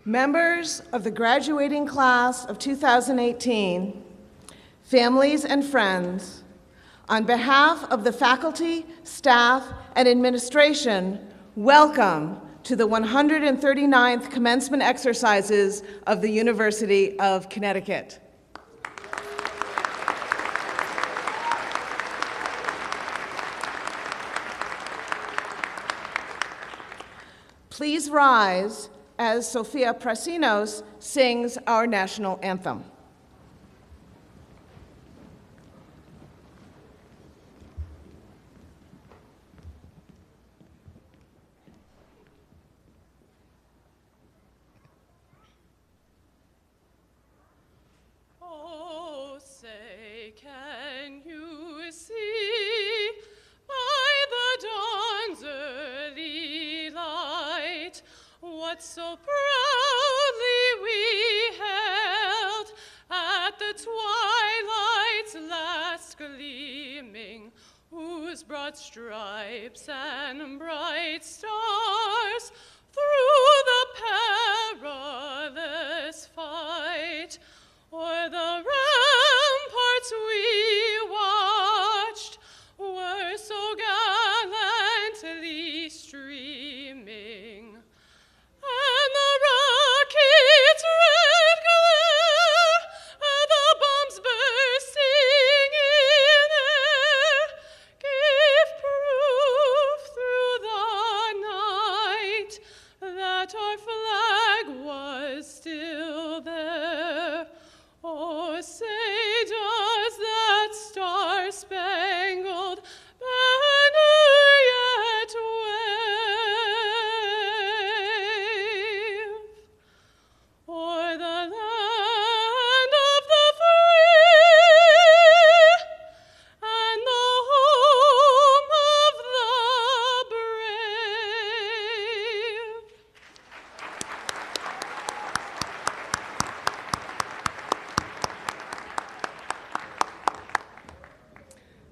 Members of the graduating class of 2018, families and friends, on behalf of the faculty, staff, and administration, welcome to the 139th commencement exercises of the University of Connecticut. Please rise as Sophia Prasinos sings our national anthem. Oh, say, can you see by the dawn's early light what so proudly we held at the twilight's last gleaming, whose broad stripes and bright stars through the perilous fight o'er the ramparts we watched were so gallantly streaming, and the rocket's red glare, the bombs bursting in air, gave proof through the night that our flag was still there. Oh, say, does that star-spangled banner yet wave o'er the land of the free and the home of the brave?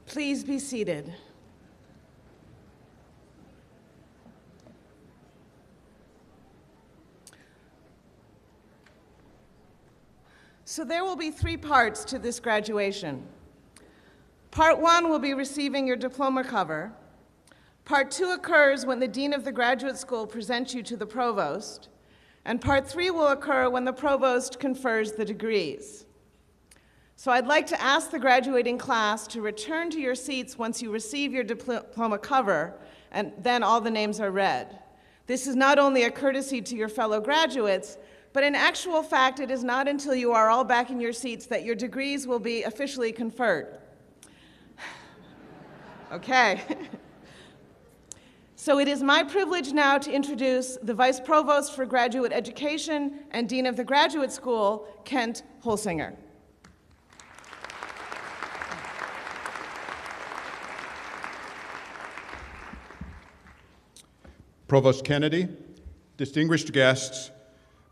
Please be seated. So there will be three parts to this graduation. Part one will be receiving your diploma cover. Part two occurs when the dean of the graduate school presents you to the provost. And part three will occur when the provost confers the degrees. So I'd like to ask the graduating class to return to your seats once you receive your diploma cover, and then all the names are read. This is not only a courtesy to your fellow graduates, but in actual fact, it is not until you are all back in your seats that your degrees will be officially conferred. Okay. So it is my privilege now to introduce the Vice Provost for Graduate Education and Dean of the Graduate School, Kent Holsinger. Provost Kennedy, distinguished guests,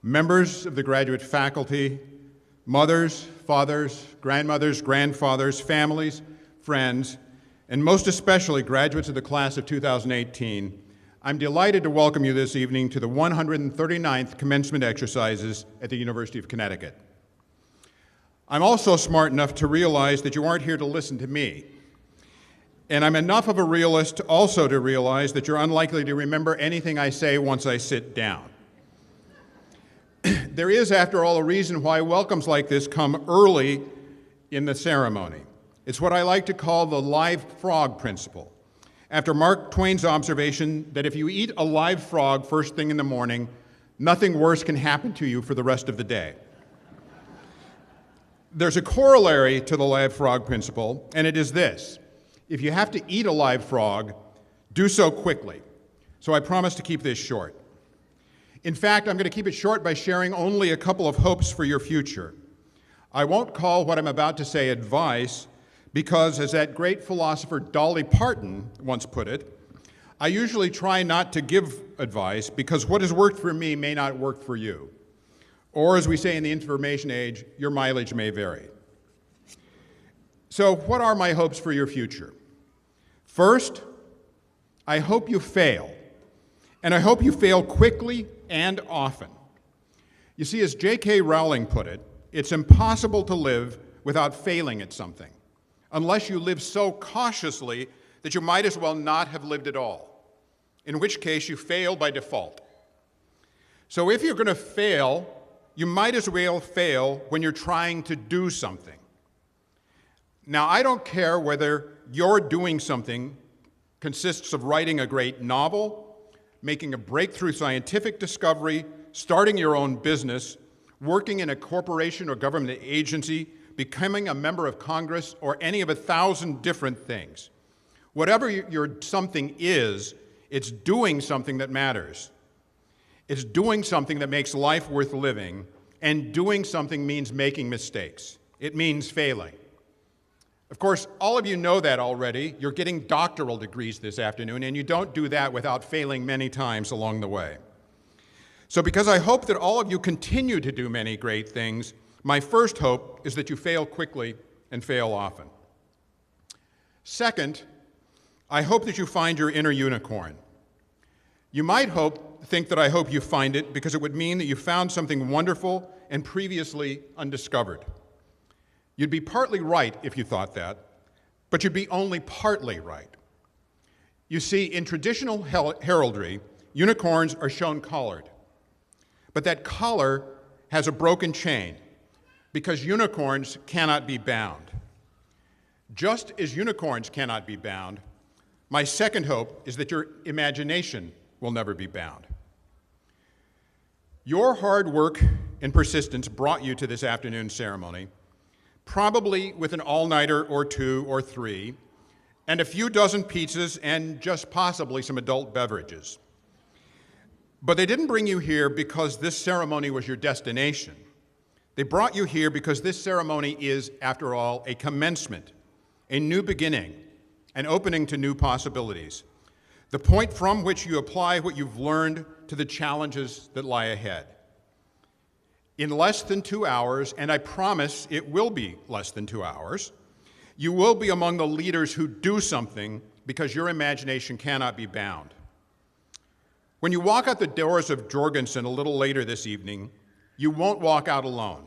members of the graduate faculty, mothers, fathers, grandmothers, grandfathers, families, friends, and most especially graduates of the class of 2018, I'm delighted to welcome you this evening to the 139th commencement exercises at the University of Connecticut. I'm also smart enough to realize that you aren't here to listen to me. And I'm enough of a realist also to realize that you're unlikely to remember anything I say once I sit down. There is, after all, a reason why welcomes like this come early in the ceremony. It's what I like to call the live frog principle. After Mark Twain's observation that if you eat a live frog first thing in the morning, nothing worse can happen to you for the rest of the day. There's a corollary to the live frog principle, and it is this. If you have to eat a live frog, do so quickly. So I promise to keep this short. In fact, I'm going to keep it short by sharing only a couple of hopes for your future. I won't call what I'm about to say advice because, as that great philosopher Dolly Parton once put it, I usually try not to give advice because what has worked for me may not work for you. Or, as we say in the information age, your mileage may vary. So what are my hopes for your future? First, I hope you fail. And I hope you fail quickly and often. You see, as J.K. Rowling put it, it's impossible to live without failing at something, unless you live so cautiously that you might as well not have lived at all, in which case you fail by default. So if you're going to fail, you might as well fail when you're trying to do something. Now, I don't care whether your doing something consists of writing a great novel, making a breakthrough scientific discovery, starting your own business, working in a corporation or government agency, becoming a member of Congress, or any of 1,000 different things. Whatever your something is, it's doing something that matters. It's doing something that makes life worth living, and doing something means making mistakes. It means failing. Of course, all of you know that already. You're getting doctoral degrees this afternoon, and you don't do that without failing many times along the way. So because I hope that all of you continue to do many great things, my first hope is that you fail quickly and fail often. Second, I hope that you find your inner unicorn. You might think that I hope you find it because it would mean that you found something wonderful and previously undiscovered. You'd be partly right if you thought that, but you'd be only partly right. You see, in traditional heraldry, unicorns are shown collared. But that collar has a broken chain because unicorns cannot be bound. Just as unicorns cannot be bound, my second hope is that your imagination will never be bound. Your hard work and persistence brought you to this afternoon's ceremony, probably with an all-nighter or 2 or 3, and a few dozen pizzas and just possibly some adult beverages. But they didn't bring you here because this ceremony was your destination. They brought you here because this ceremony is, after all, a commencement, a new beginning, an opening to new possibilities, the point from which you apply what you've learned to the challenges that lie ahead. In less than 2 hours, and I promise it will be less than 2 hours, you will be among the leaders who do something because your imagination cannot be bound. When you walk out the doors of Jorgensen a little later this evening, you won't walk out alone.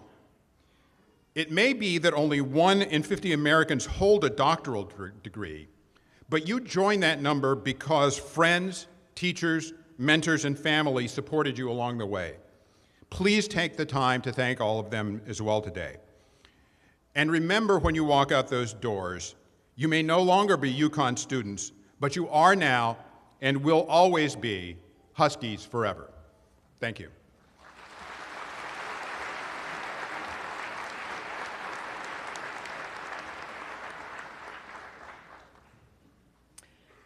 It may be that only 1 in 50 Americans hold a doctoral degree, but you join that number because friends, teachers, mentors, and family supported you along the way. Please take the time to thank all of them as well today. And remember, when you walk out those doors, you may no longer be UConn students, but you are now and will always be Huskies forever. Thank you.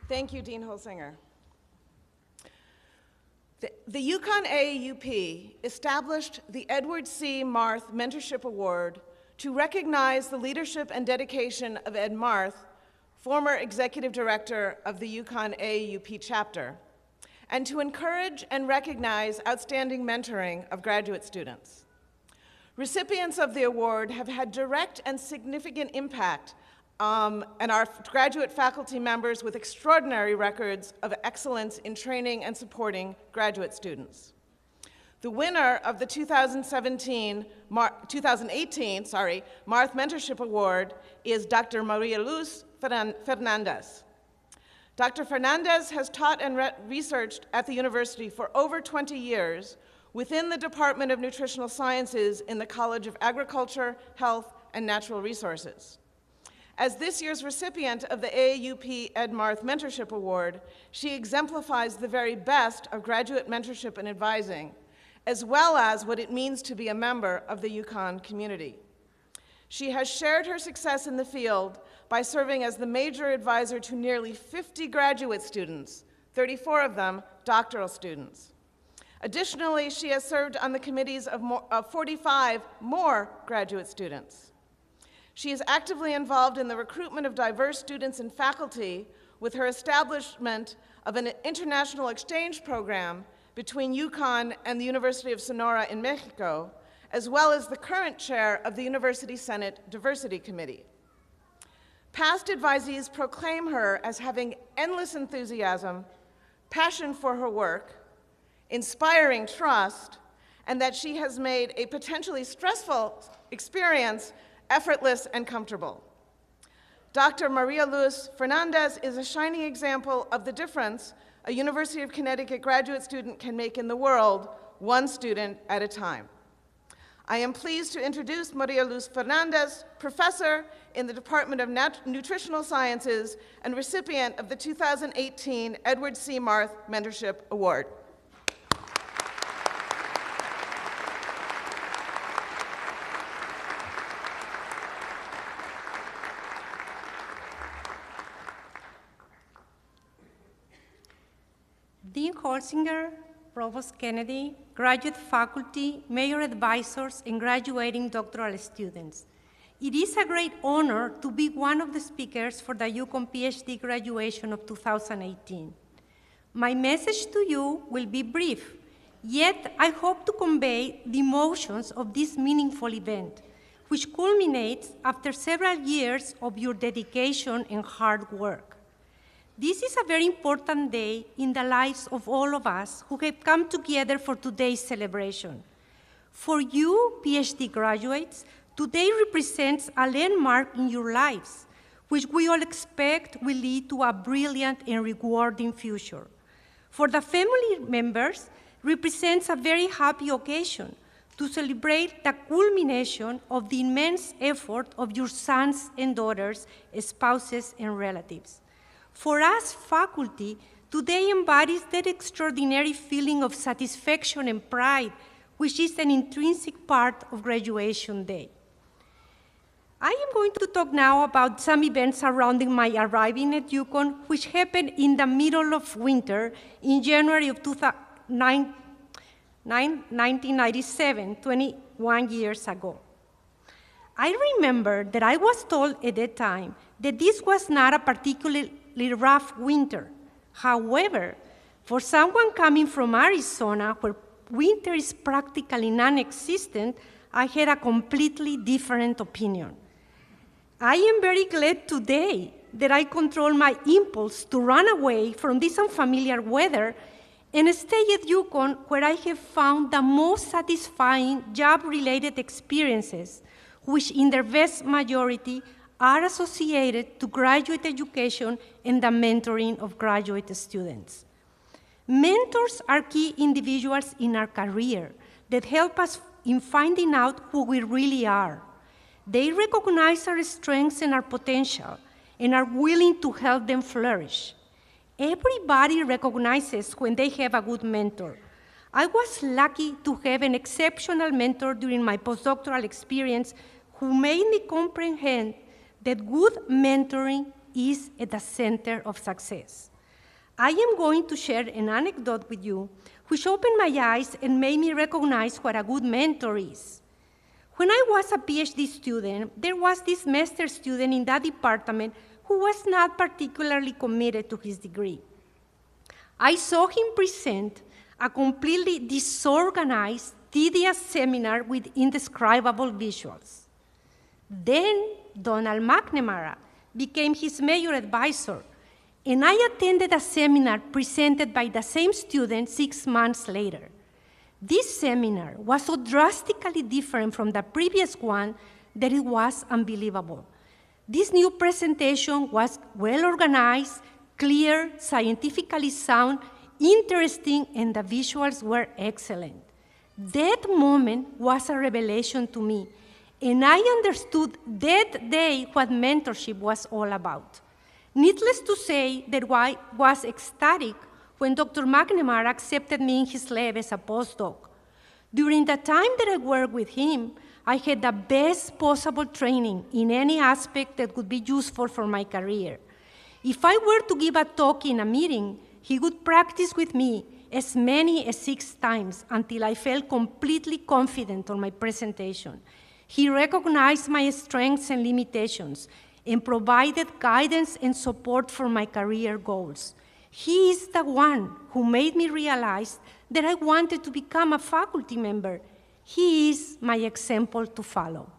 Thank you, Dean Holsinger. The UConn AAUP established the Edward C. Marth Mentorship Award to recognize the leadership and dedication of Ed Marth, former executive director of the UConn AAUP chapter, and to encourage and recognize outstanding mentoring of graduate students. Recipients of the award have had direct and significant impact and are graduate faculty members with extraordinary records of excellence in training and supporting graduate students. The winner of the 2018 Marth Mentorship Award is Dr. Maria Luz Fernandez. Dr. Fernandez has taught and researched at the university for over 20 years within the Department of Nutritional Sciences in the College of Agriculture, Health, and Natural Resources. As this year's recipient of the AAUP Ed Marth Mentorship Award, she exemplifies the very best of graduate mentorship and advising, as well as what it means to be a member of the UConn community. She has shared her success in the field by serving as the major advisor to nearly 50 graduate students, 34 of them doctoral students. Additionally, she has served on the committees of 45 more graduate students. She is actively involved in the recruitment of diverse students and faculty with her establishment of an international exchange program between UConn and the University of Sonora in Mexico, as well as the current chair of the University Senate Diversity Committee. Past advisees proclaim her as having endless enthusiasm, passion for her work, inspiring trust, and that she has made a potentially stressful experience effortless and comfortable. Dr. Maria Luz Fernandez is a shining example of the difference a University of Connecticut graduate student can make in the world, one student at a time. I am pleased to introduce Maria Luz Fernandez, professor in the Department of Nutritional Sciences and recipient of the 2018 Edward C. Marth Mentorship Award. Dean Holsinger, Provost Kennedy, graduate faculty, major advisors, and graduating doctoral students. It is a great honor to be one of the speakers for the UConn PhD graduation of 2018. My message to you will be brief, yet I hope to convey the emotions of this meaningful event, which culminates after several years of your dedication and hard work. This is a very important day in the lives of all of us who have come together for today's celebration. For you, PhD graduates, today represents a landmark in your lives, which we all expect will lead to a brilliant and rewarding future. For the family members, represents a very happy occasion to celebrate the culmination of the immense effort of your sons and daughters, spouses, and relatives. For us, faculty, today embodies that extraordinary feeling of satisfaction and pride, which is an intrinsic part of graduation day. I am going to talk now about some events surrounding my arriving at UConn, which happened in the middle of winter in January of 1997, 21 years ago. I remember that I was told at that time that this was not a particularly rough winter. However, for someone coming from Arizona, where winter is practically non-existent, I had a completely different opinion. I am very glad today that I control my impulse to run away from this unfamiliar weather and stay at UConn, where I have found the most satisfying job-related experiences, which in their vast majority are associated to graduate education and the mentoring of graduate students. Mentors are key individuals in our career that help us in finding out who we really are. They recognize our strengths and our potential and are willing to help them flourish. Everybody recognizes when they have a good mentor. I was lucky to have an exceptional mentor during my postdoctoral experience who made me comprehend that good mentoring is at the center of success. I am going to share an anecdote with you which opened my eyes and made me recognize what a good mentor is. When I was a PhD student, there was this master student in that department who was not particularly committed to his degree. I saw him present a completely disorganized, tedious seminar with indescribable visuals. Then Donald McNamara became his major advisor, and I attended a seminar presented by the same student 6 months later. This seminar was so drastically different from the previous one that it was unbelievable. This new presentation was well organized, clear, scientifically sound, interesting, and the visuals were excellent. That moment was a revelation to me, and I understood that day what mentorship was all about. Needless to say that I was ecstatic when Dr. McNamara accepted me in his lab as a postdoc. During the time that I worked with him, I had the best possible training in any aspect that would be useful for my career. If I were to give a talk in a meeting, he would practice with me as many as 6 times until I felt completely confident on my presentation. He recognized my strengths and limitations and provided guidance and support for my career goals. He is the one who made me realize that I wanted to become a faculty member. He is my example to follow.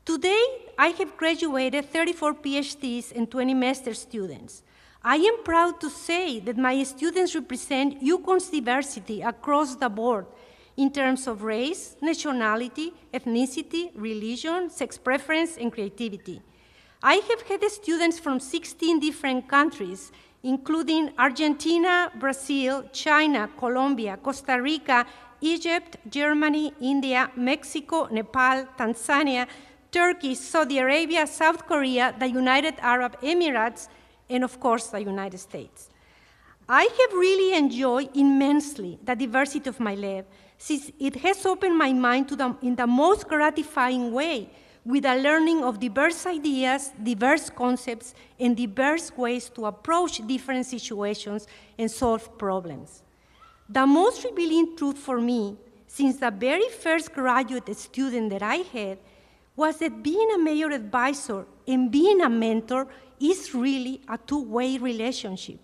Today, I have graduated 34 PhDs and 20 master's students. I am proud to say that my students represent UConn's diversity across the board, in terms of race, nationality, ethnicity, religion, sex preference, and creativity. I have had students from 16 different countries, including Argentina, Brazil, China, Colombia, Costa Rica, Egypt, Germany, India, Mexico, Nepal, Tanzania, Turkey, Saudi Arabia, South Korea, the United Arab Emirates, and of course, the United States. I have really enjoyed immensely the diversity of my lab, since it has opened my mind in the most gratifying way, with a learning of diverse ideas, diverse concepts, and diverse ways to approach different situations and solve problems. The most revealing truth for me, since the very first graduate student that I had, was that being a major advisor and being a mentor is really a two-way relationship.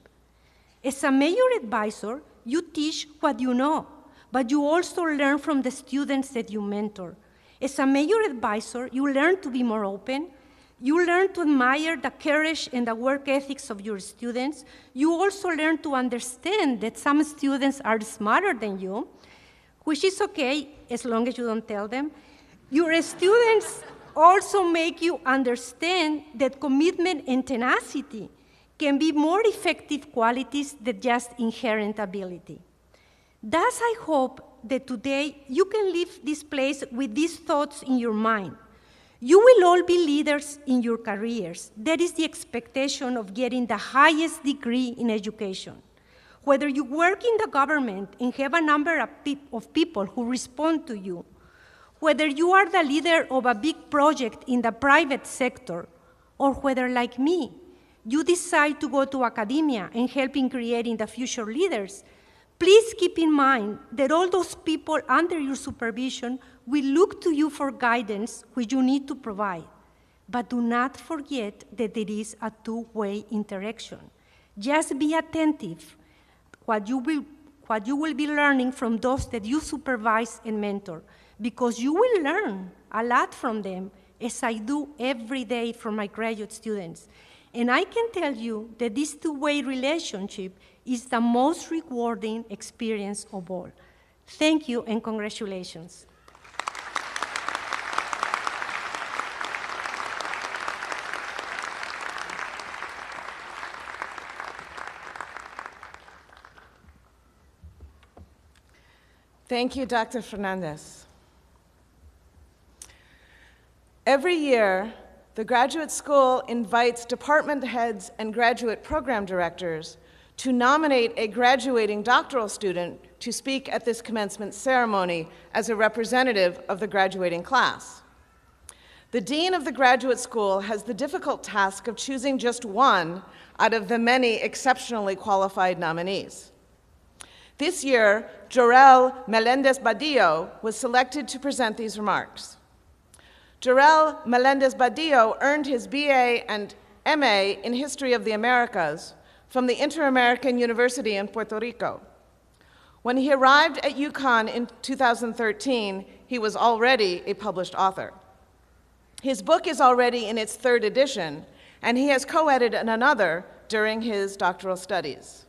As a major advisor, you teach what you know, but you also learn from the students that you mentor. As a major advisor, you learn to be more open. You learn to admire the courage and the work ethics of your students. You also learn to understand that some students are smarter than you, which is okay as long as you don't tell them. Your students also make you understand that commitment and tenacity can be more effective qualities than just inherent ability. Thus, I hope that today you can leave this place with these thoughts in your mind. You will all be leaders in your careers. That is the expectation of getting the highest degree in education. Whether you work in the government and have a number of people who respond to you, whether you are the leader of a big project in the private sector, or whether, like me, you decide to go to academia and help in creating the future leaders, please keep in mind that all those people under your supervision will look to you for guidance, which you need to provide. But do not forget that it is a two-way interaction. Just be attentive what you will be learning from those that you supervise and mentor, because you will learn a lot from them, as I do every day from my graduate students. And I can tell you that this two-way relationship is the most rewarding experience of all. Thank you and congratulations. Thank you, Dr. Fernandez. Every year, the graduate school invites department heads and graduate program directors to nominate a graduating doctoral student to speak at this commencement ceremony as a representative of the graduating class. The dean of the graduate school has the difficult task of choosing just one out of the many exceptionally qualified nominees. This year, Jorel Melendez-Badillo was selected to present these remarks. Jorel Melendez-Badillo earned his BA and MA in History of the Americas from the Inter-American University in Puerto Rico. When he arrived at UConn in 2013, he was already a published author. His book is already in its third edition, and he has co-edited another during his doctoral studies.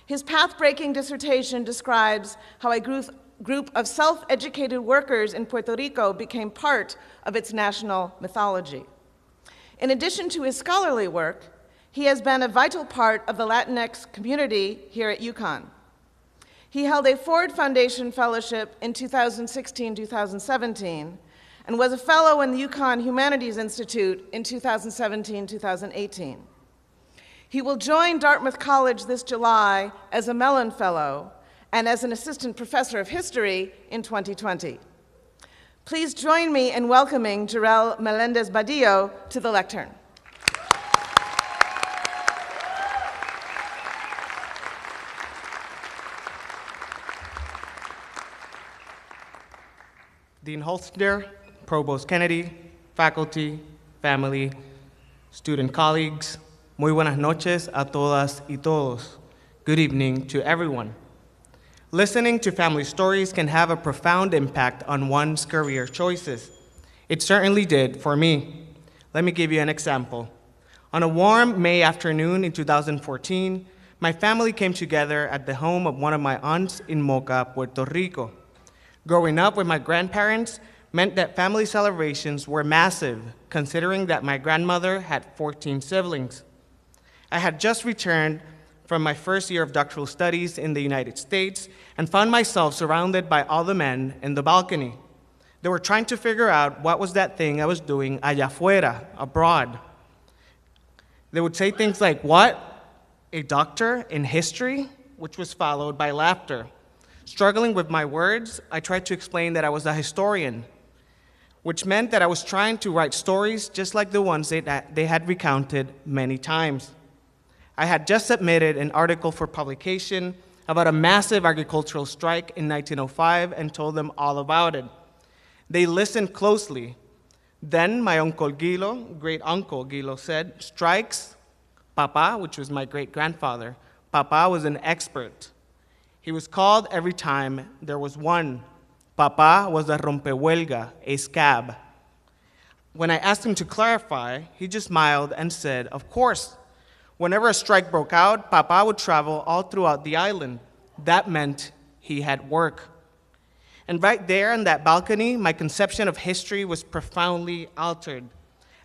His path-breaking dissertation describes how a group of self-educated workers in Puerto Rico became part of its national mythology. In addition to his scholarly work, he has been a vital part of the Latinx community here at UConn. He held a Ford Foundation Fellowship in 2016-2017 and was a fellow in the UConn Humanities Institute in 2017-2018. He will join Dartmouth College this July as a Mellon Fellow and as an assistant professor of history in 2020. Please join me in welcoming Jorel Melendez-Badillo to the lectern. Dean Holster, Provost Kennedy, faculty, family, student colleagues, muy buenas noches a todas y todos. Good evening to everyone. Listening to family stories can have a profound impact on one's career choices. It certainly did for me. Let me give you an example. On a warm May afternoon in 2014, my family came together at the home of one of my aunts in Moca, Puerto Rico. Growing up with my grandparents meant that family celebrations were massive, considering that my grandmother had 14 siblings. I had just returned from my first year of doctoral studies in the United States and found myself surrounded by all the men in the balcony. They were trying to figure out what was that thing I was doing allá afuera, abroad. They would say things like, "What? A doctor in history?" which was followed by laughter. Struggling with my words, I tried to explain that I was a historian, which meant that I was trying to write stories just like the ones that they had recounted many times. I had just submitted an article for publication about a massive agricultural strike in 1905 and told them all about it. They listened closely. Then my uncle Gilo, great uncle Gilo, said, "Strikes? Papa," which was my great grandfather. Papa was an expert. He was called every time there was one. Papa was a rompehuelga, a scab. When I asked him to clarify, he just smiled and said, "Of course. Whenever a strike broke out, Papa would travel all throughout the island. That meant he had work." And right there on that balcony, my conception of history was profoundly altered.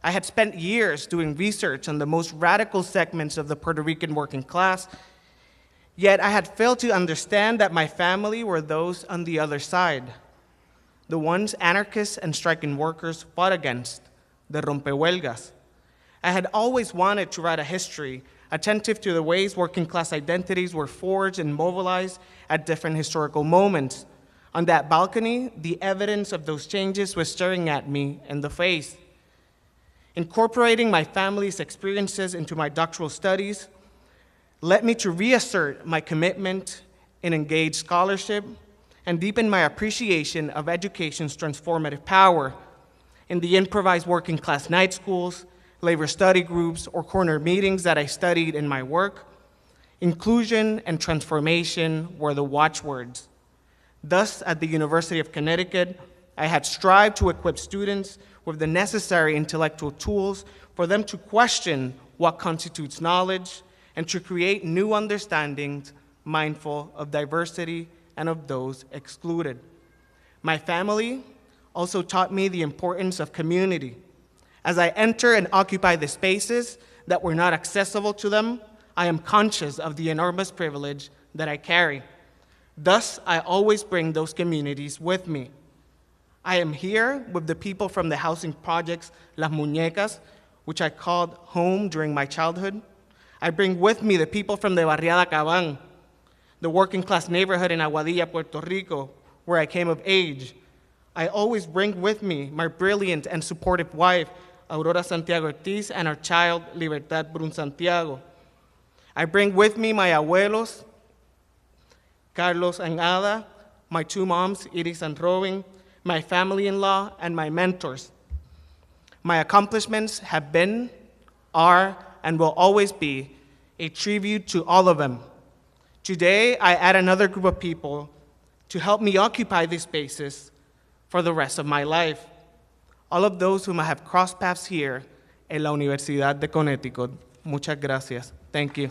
I had spent years doing research on the most radical segments of the Puerto Rican working class, yet I had failed to understand that my family were those on the other side, the ones anarchists and striking workers fought against, the rompehuelgas. I had always wanted to write a history attentive to the ways working class identities were forged and mobilized at different historical moments. On that balcony, the evidence of those changes was staring at me in the face. Incorporating my family's experiences into my doctoral studies led me to reassert my commitment in engaged scholarship and deepen my appreciation of education's transformative power. In the improvised working class night schools, labor study groups, or corner meetings that I studied in my work, inclusion and transformation were the watchwords. Thus, at the University of Connecticut, I had strived to equip students with the necessary intellectual tools for them to question what constitutes knowledge and to create new understandings mindful of diversity and of those excluded. My family also taught me the importance of community. As I enter and occupy the spaces that were not accessible to them, I am conscious of the enormous privilege that I carry. Thus, I always bring those communities with me. I am here with the people from the housing projects Las Muñecas, which I called home during my childhood. I bring with me the people from the Barriada Cabán, the working class neighborhood in Aguadilla, Puerto Rico, where I came of age. I always bring with me my brilliant and supportive wife, Aurora Santiago Ortiz, and our child, Libertad Brun Santiago. I bring with me my abuelos, Carlos and Ada, my two moms, Iris and Robin, my family-in-law, and my mentors. My accomplishments have been, are, and will always be a tribute to all of them. Today, I add another group of people to help me occupy these spaces for the rest of my life. All of those whom I have crossed paths here en la Universidad de Connecticut. Muchas gracias. Thank you.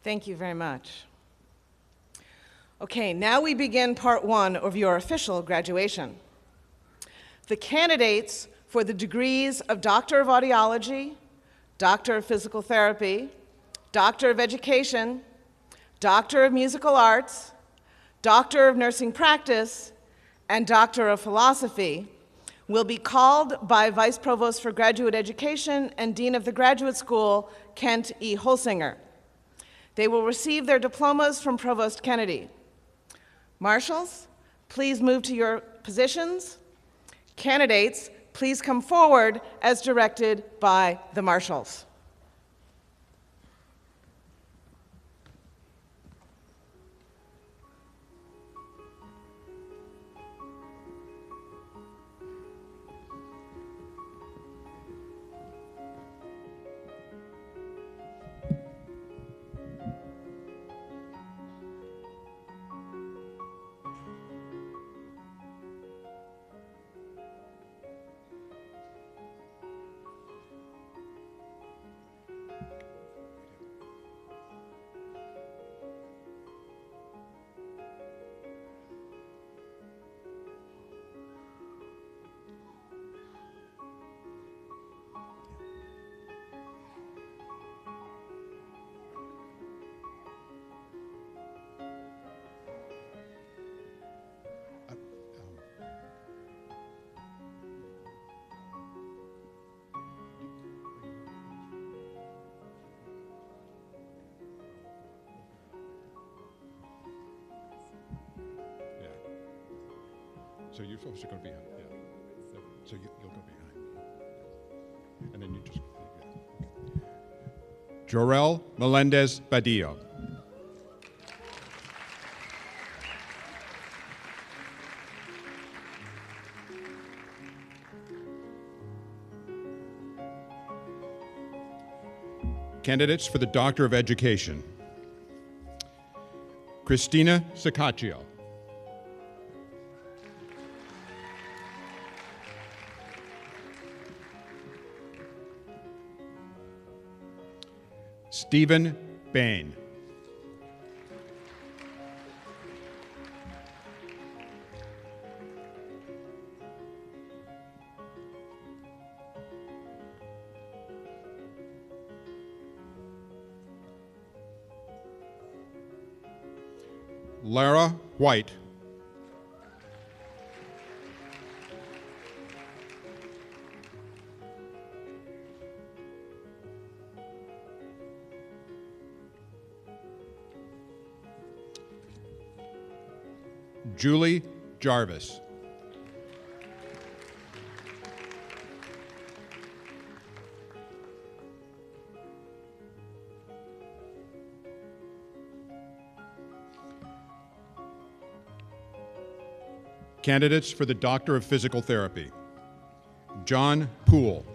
Thank you very much. Okay, now we begin part one of your official graduation. The candidates for the degrees of Doctor of Audiology, Doctor of Physical Therapy, Doctor of Education, Doctor of Musical Arts, Doctor of Nursing Practice, and Doctor of Philosophy will be called by Vice Provost for Graduate Education and Dean of the Graduate School, Kent E. Holsinger. They will receive their diplomas from Provost Kennedy. Marshals, please move to your positions. Candidates, please come forward as directed by the marshals. So you're supposed to go behind. Yeah. So you'll go behind me. And then you just. Yeah. Jorel Melendez Badillo. Candidates for the Doctor of Education. Christina Sacaccio. Stephen Bain. Lara White. Julie Jarvis. Candidates for the Doctor of Physical Therapy. John Poole.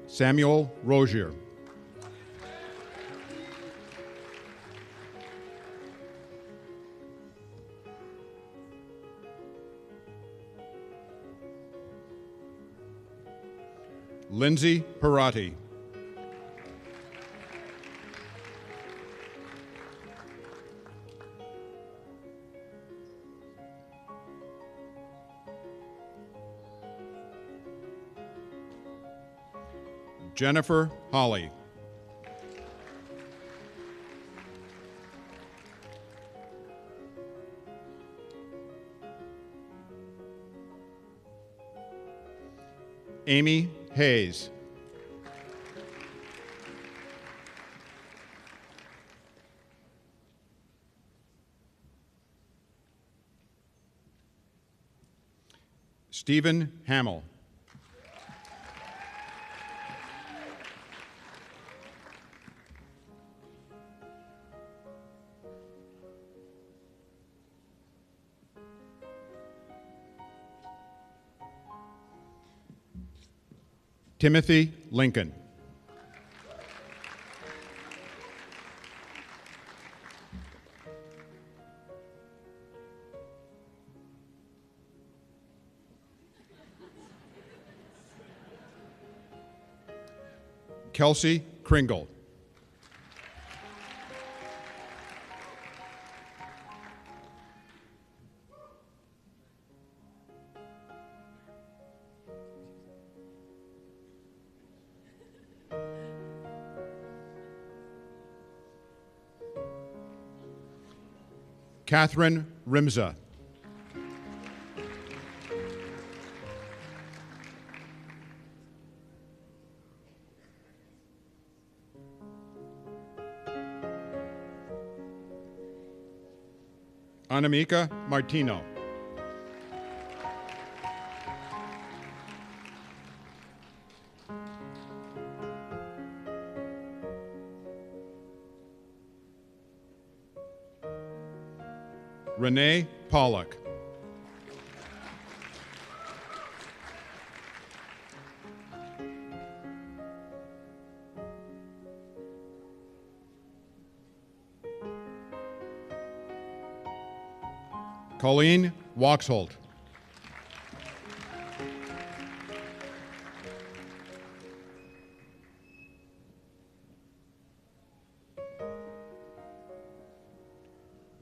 Samuel Rozier. Lindsay Parati. Jennifer Holly. Amy Hayes. Stephen Hamill. Timothy Lincoln. Kelsey Kringle. Catherine Rimza. Anamika Martino. Renee Pollock. Colleen Waxholt.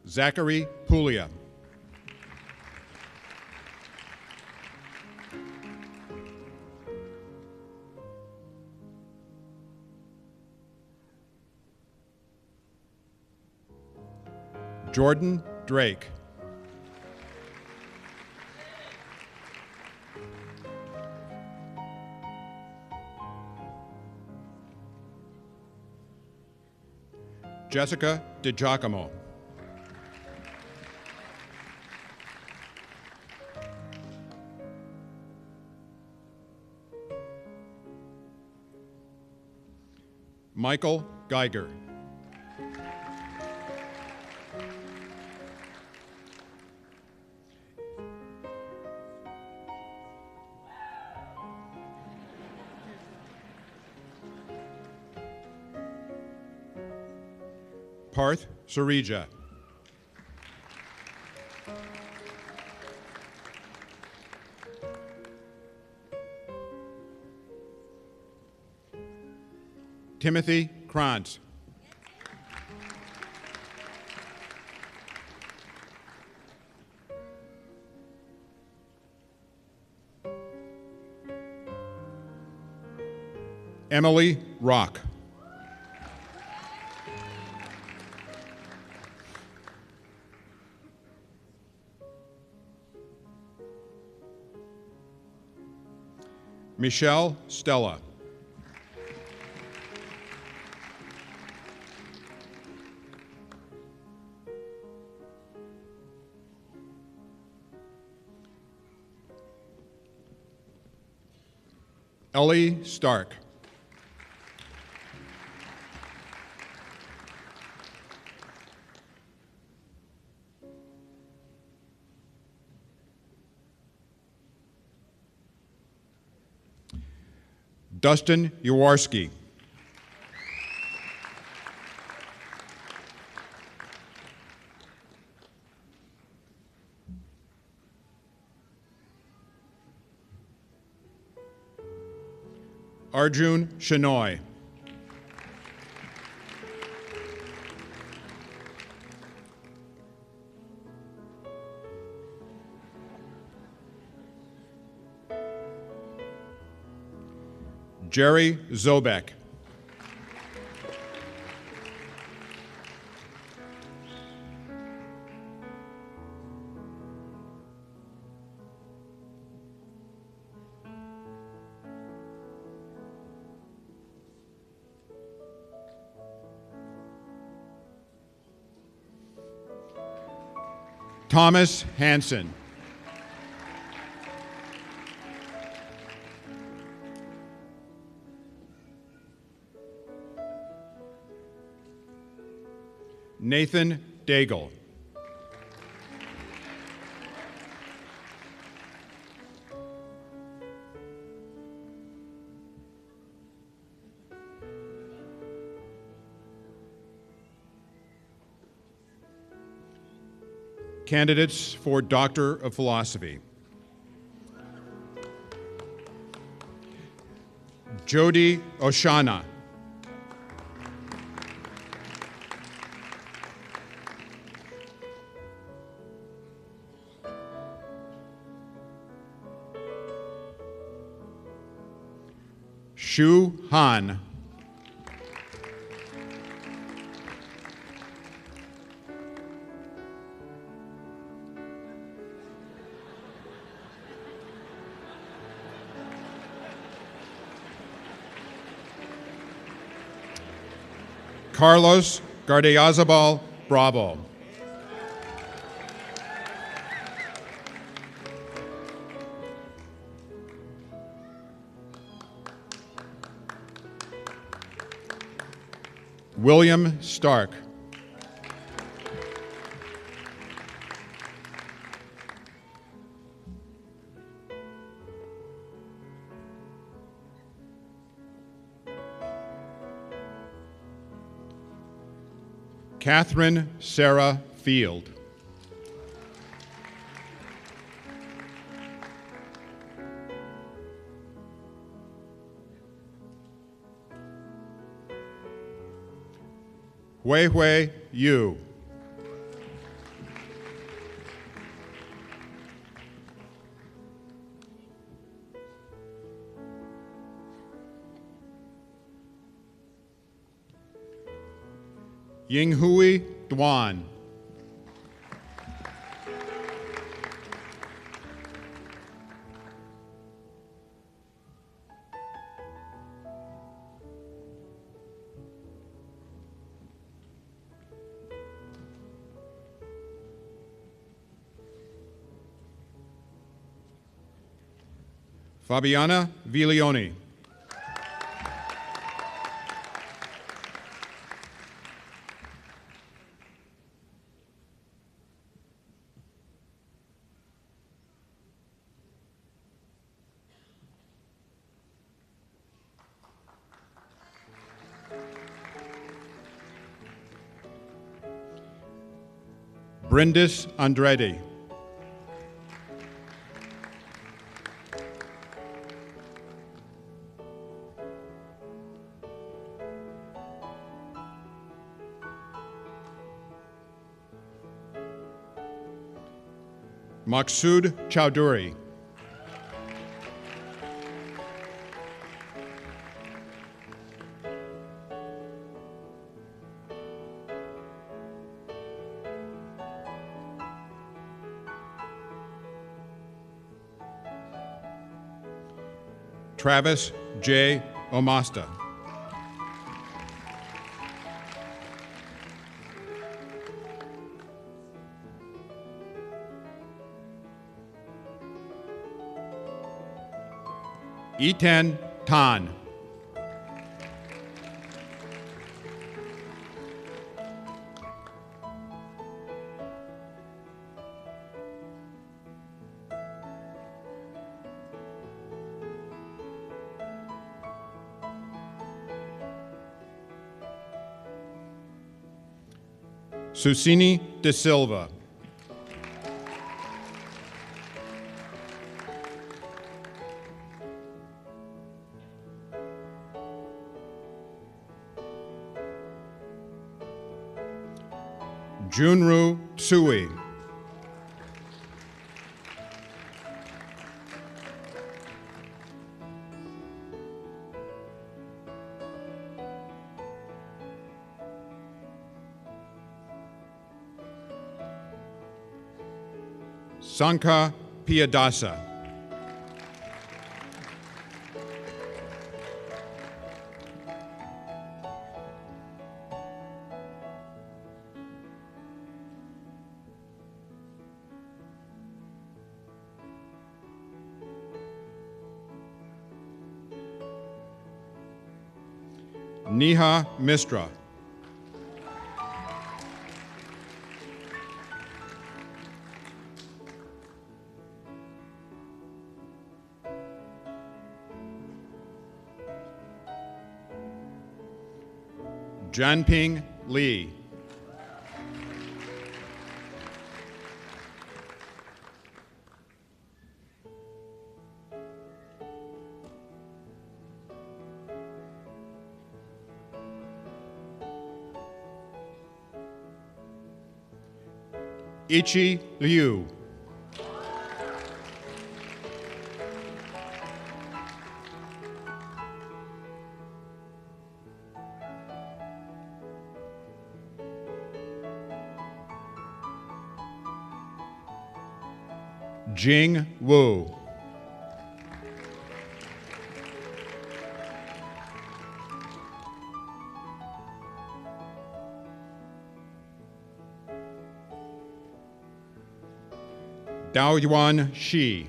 Zachary Puglia. Jordan Drake. Jessica DiGiacomo. Michael Geiger. Parth Sarija. Timothy Krantz. Emily Rock. Michelle Stella. Ellie Stark. Dustin Yawarski. Arjun Shenoy. Jerry Zobek. Thomas Hansen. Nathan Daigle. Candidates for Doctor of Philosophy. Jody Oshana. Shu Han. Carlos Gardiazabal Bravo. William Stark. Catherine Sarah Field. Hui Yu. Yinghui Duan. Fabiana Viglioni. Brindis Andrade. Maksud Chowdhury. Travis J. Omasta. Eten Tan. Susini De Silva. Junru Tsui. Sanka Piyadasa. Neha Mistra. Janping Lee. Ichi Liu. Jing Wu. Daoyuan Shi.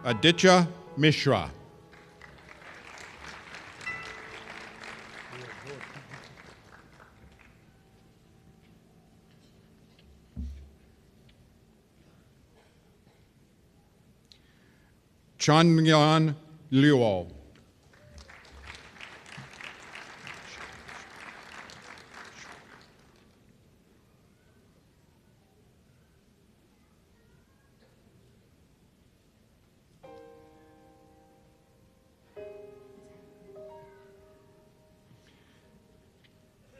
Aditya Mishra. Chanyan Liuo.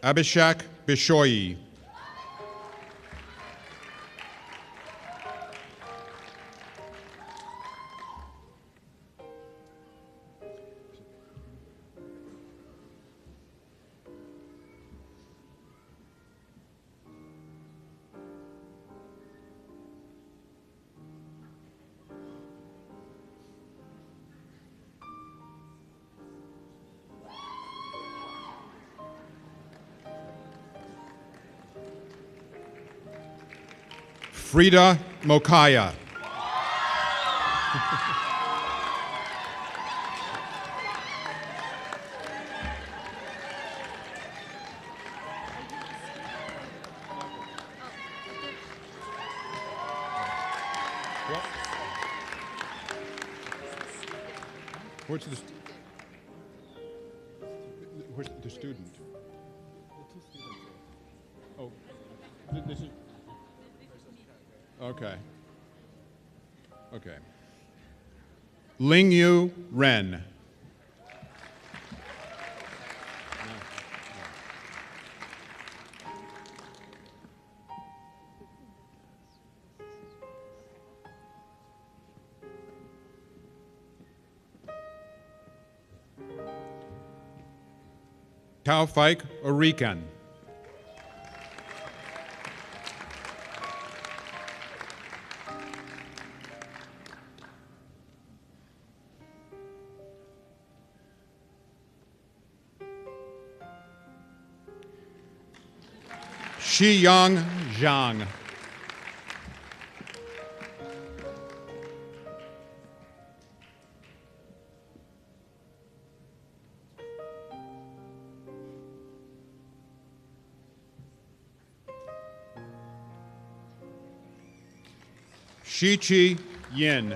Abhishek Bishoyi. Frida Mokaya. Where's the student? Oh, this is. Okay. Okay. Ling Yu Ren. Taufik Orikan. Shiyang Zhang. Shichi Yin.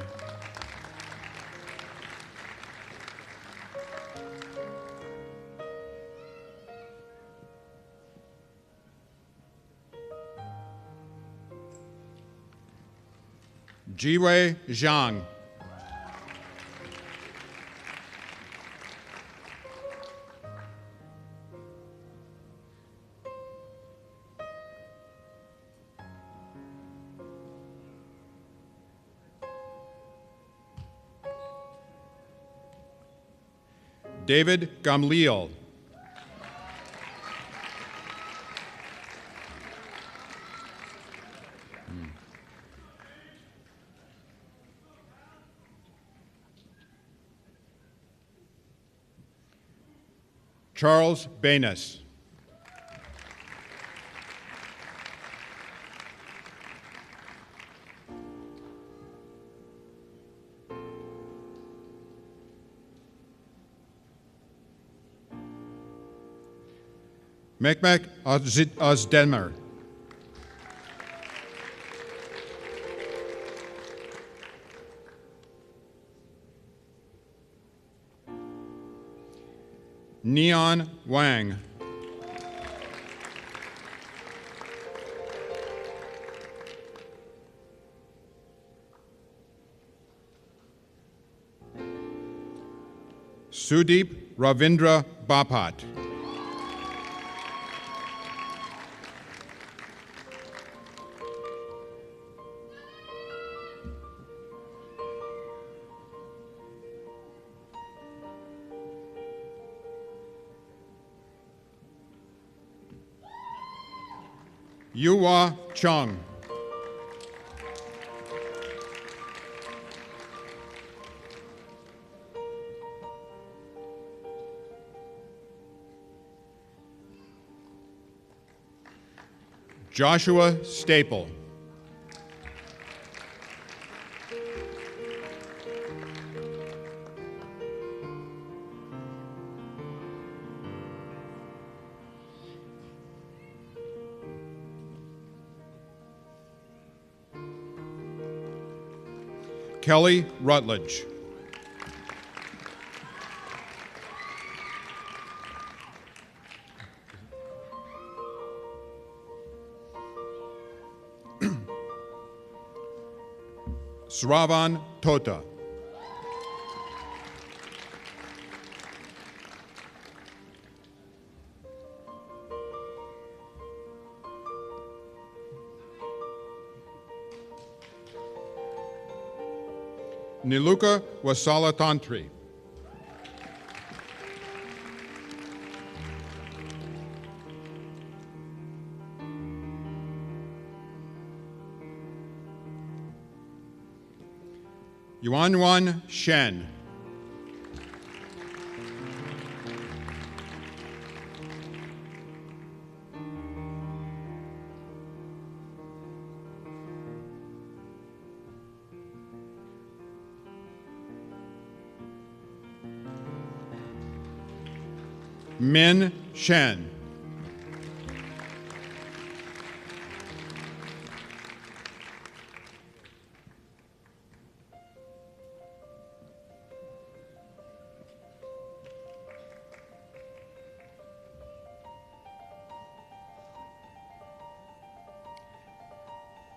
Jiwei Zhang. David Gamliel. Charles Baines. Mehmet Özdemir. Neon Wang. Sudeep Ravindra Bapat. Yuhua Chung. Joshua Staple. Kelly Rutledge. Sravan Tota. Niluka Wasala Tantri. Yuanyuan Shen. Min Shen.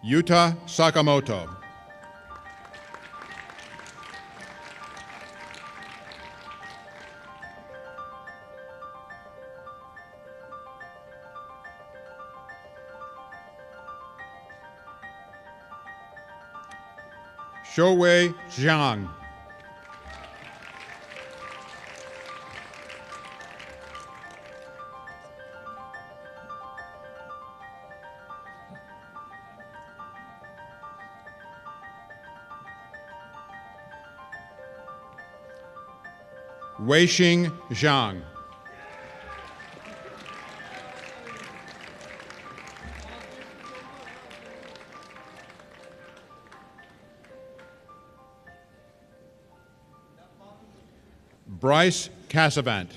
Yuta Sakamoto. Shouwei Zhang. Weixing Zhang. Bryce Cassavant.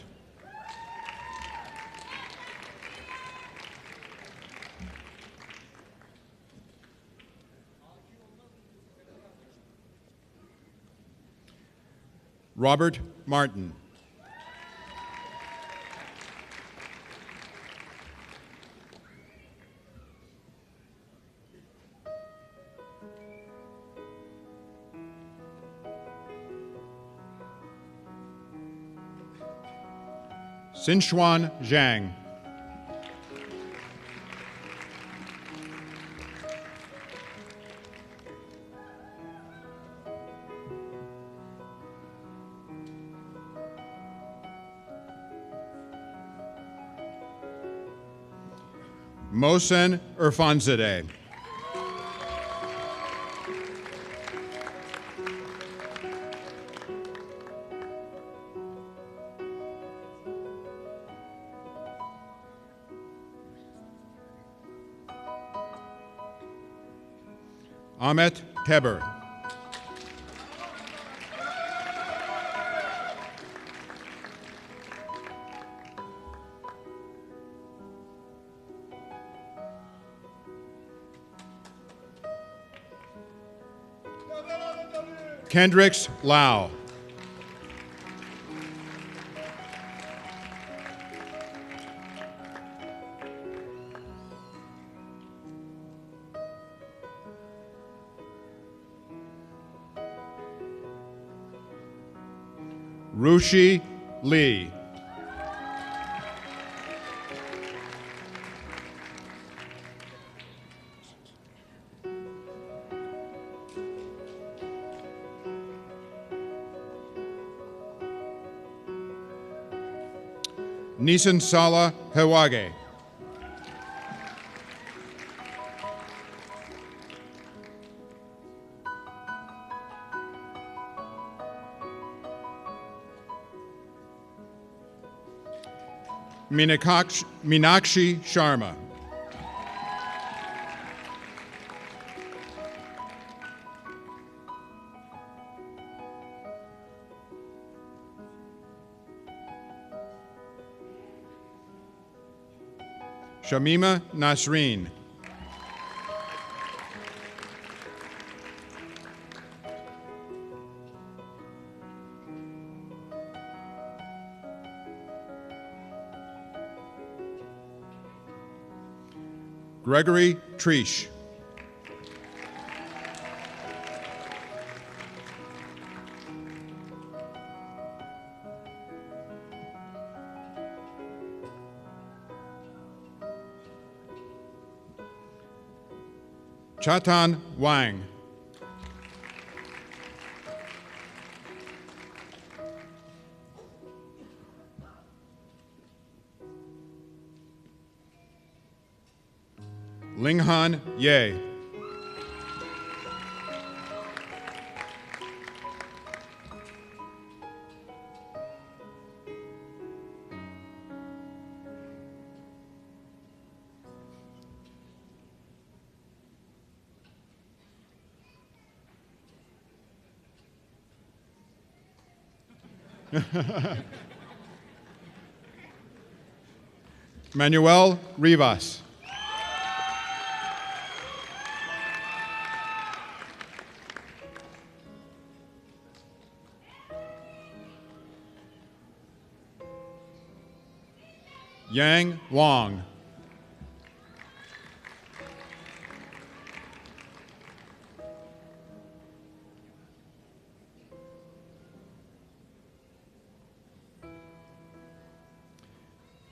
Robert Martin. Xinchuan Zhang. Mohsen Irfanzadeh. Ahmet Teber. Kendricks Lau. Rushi Lee. Nisan Sala Hewage. Meenakshi Sharma. Shamima Nasreen. Gregory Trish. Chatan Wang. Linghan Ye. Manuel Rivas. Yang Wang.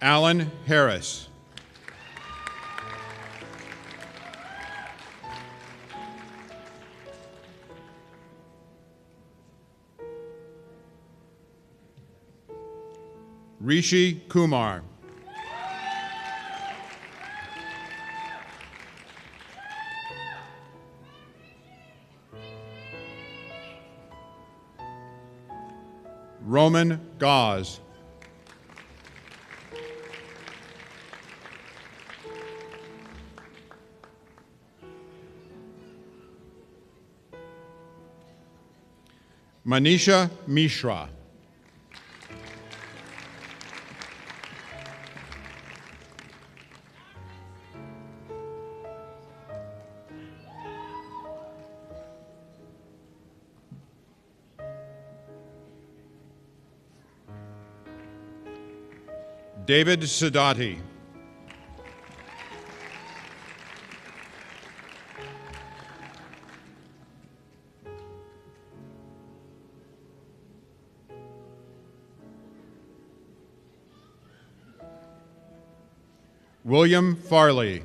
Alan Harris. Rishi Kumar. Roman Gauze. Manisha Mishra. David Sadati. William Farley.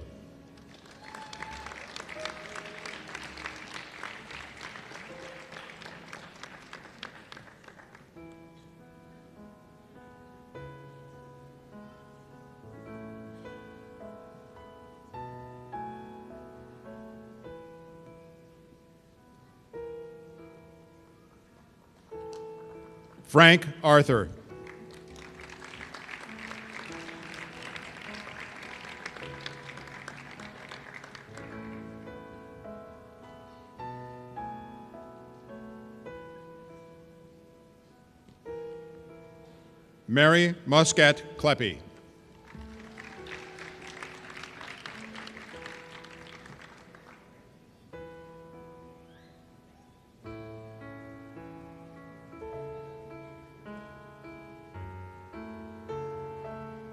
Frank Arthur. Mary Muscat Kleppy.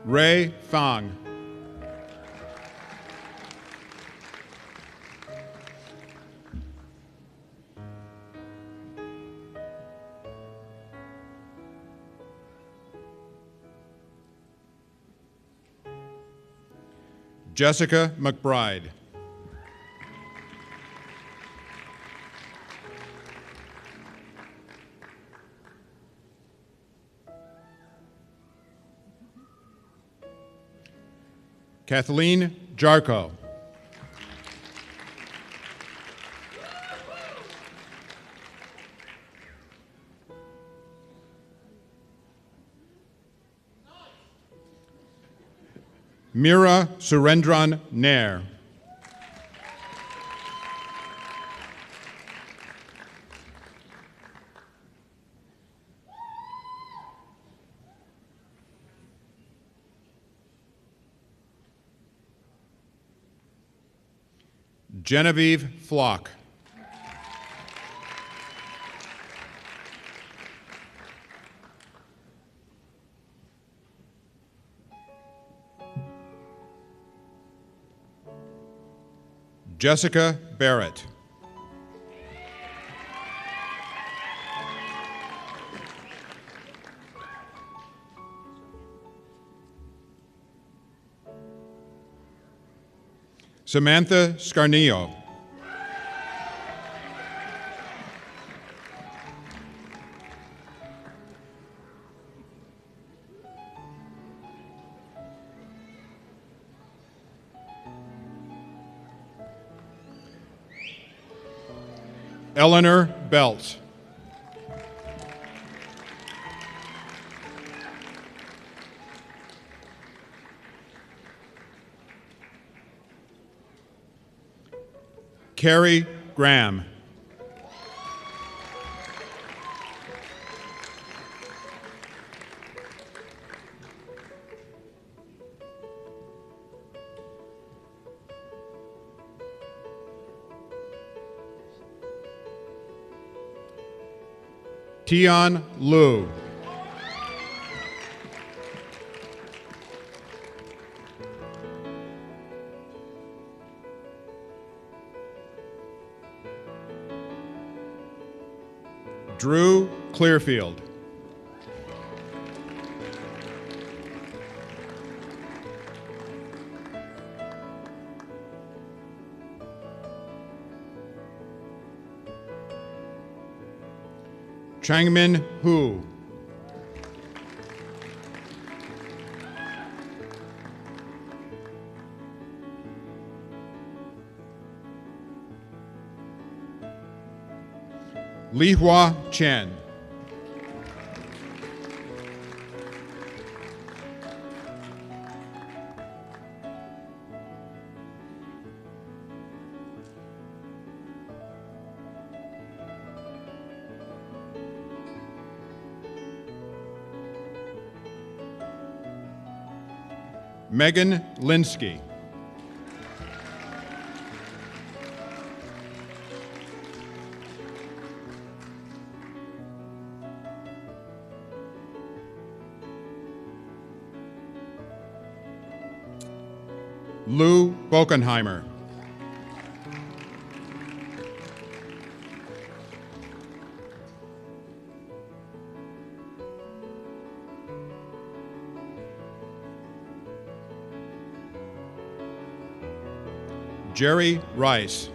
Ray Fang. Jessica McBride. Kathleen Jarko. Mira Surendran Nair. Genevieve Flock. Jessica Barrett. Samantha Scarnillo. Eleanor Belt. Carrie Graham. Tian Lu. Drew Clearfield. Changmin Hu. Lihua Chen. Megan Linsky. Lou Bokenheimer. Jerry Rice.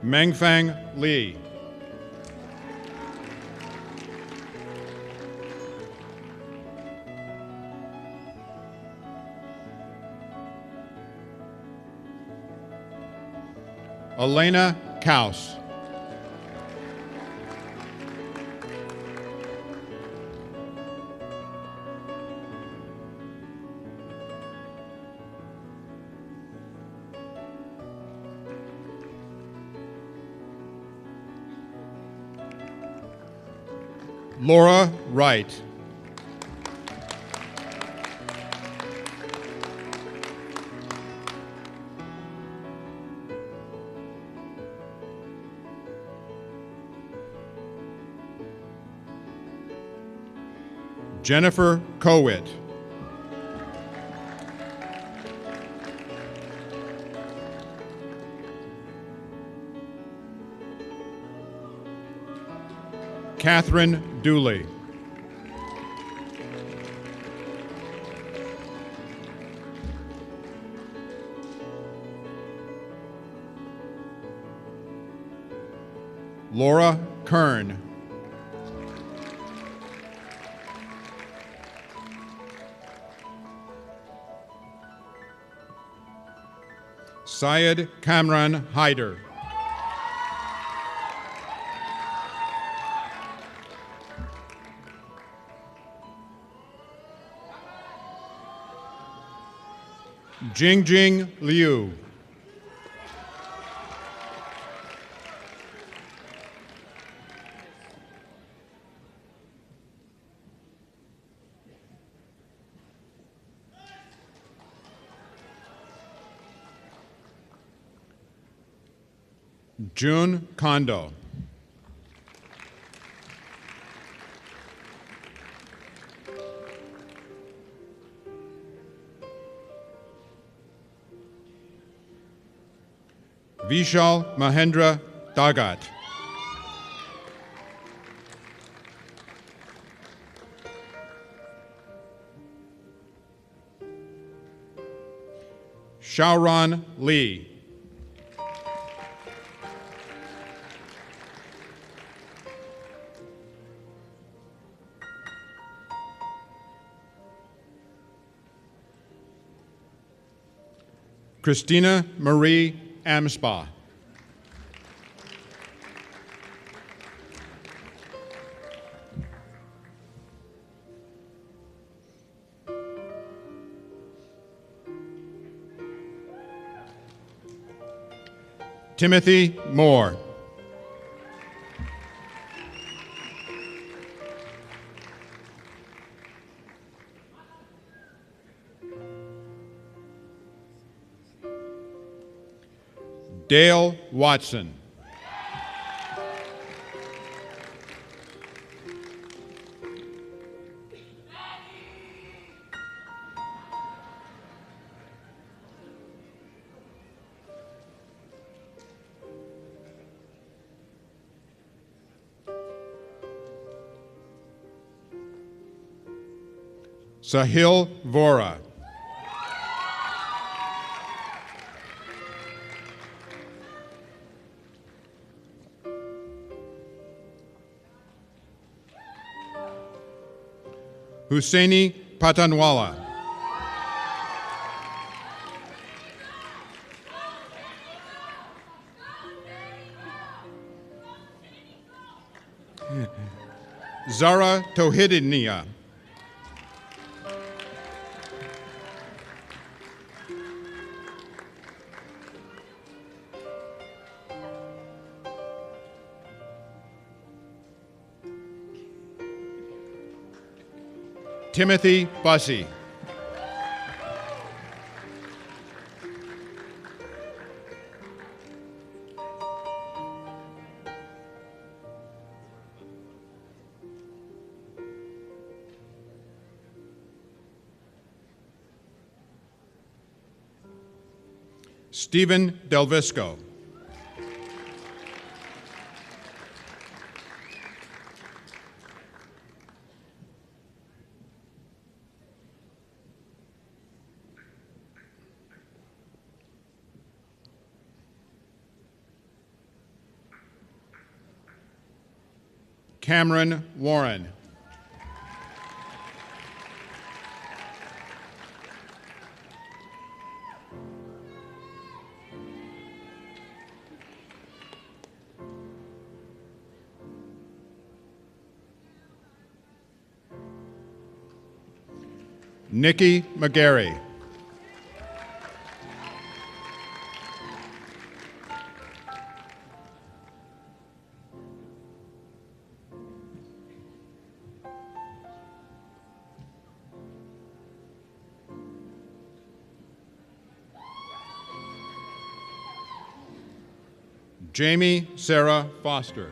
Mengfang Li. Elena Kaus. Laura Wright. Jennifer Kowit. Catherine Dooley. Laura Kern. Syed Kamran Haider. Jingjing Liu. June Kondo. Vishal Mahendra Dagat. Shaoran Lee. Christina Marie Amspa. Timothy Moore. Dale Watson. Sahil Vora. Husseini Patanwala. Zara Tohidinia. Timothy Bussey. Stephen Delvisco. Cameron Warren. Nikki McGarry. Jamie Sarah Foster.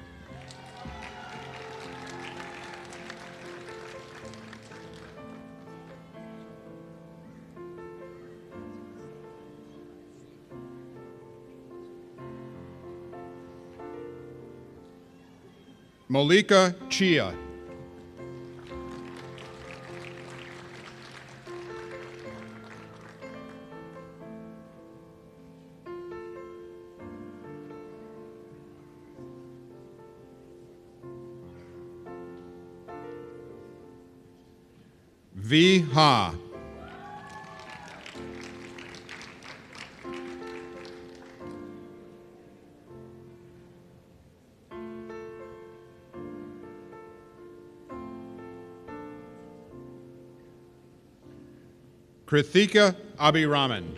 Malika Chia. V. Ha. Krithika Abhiraman.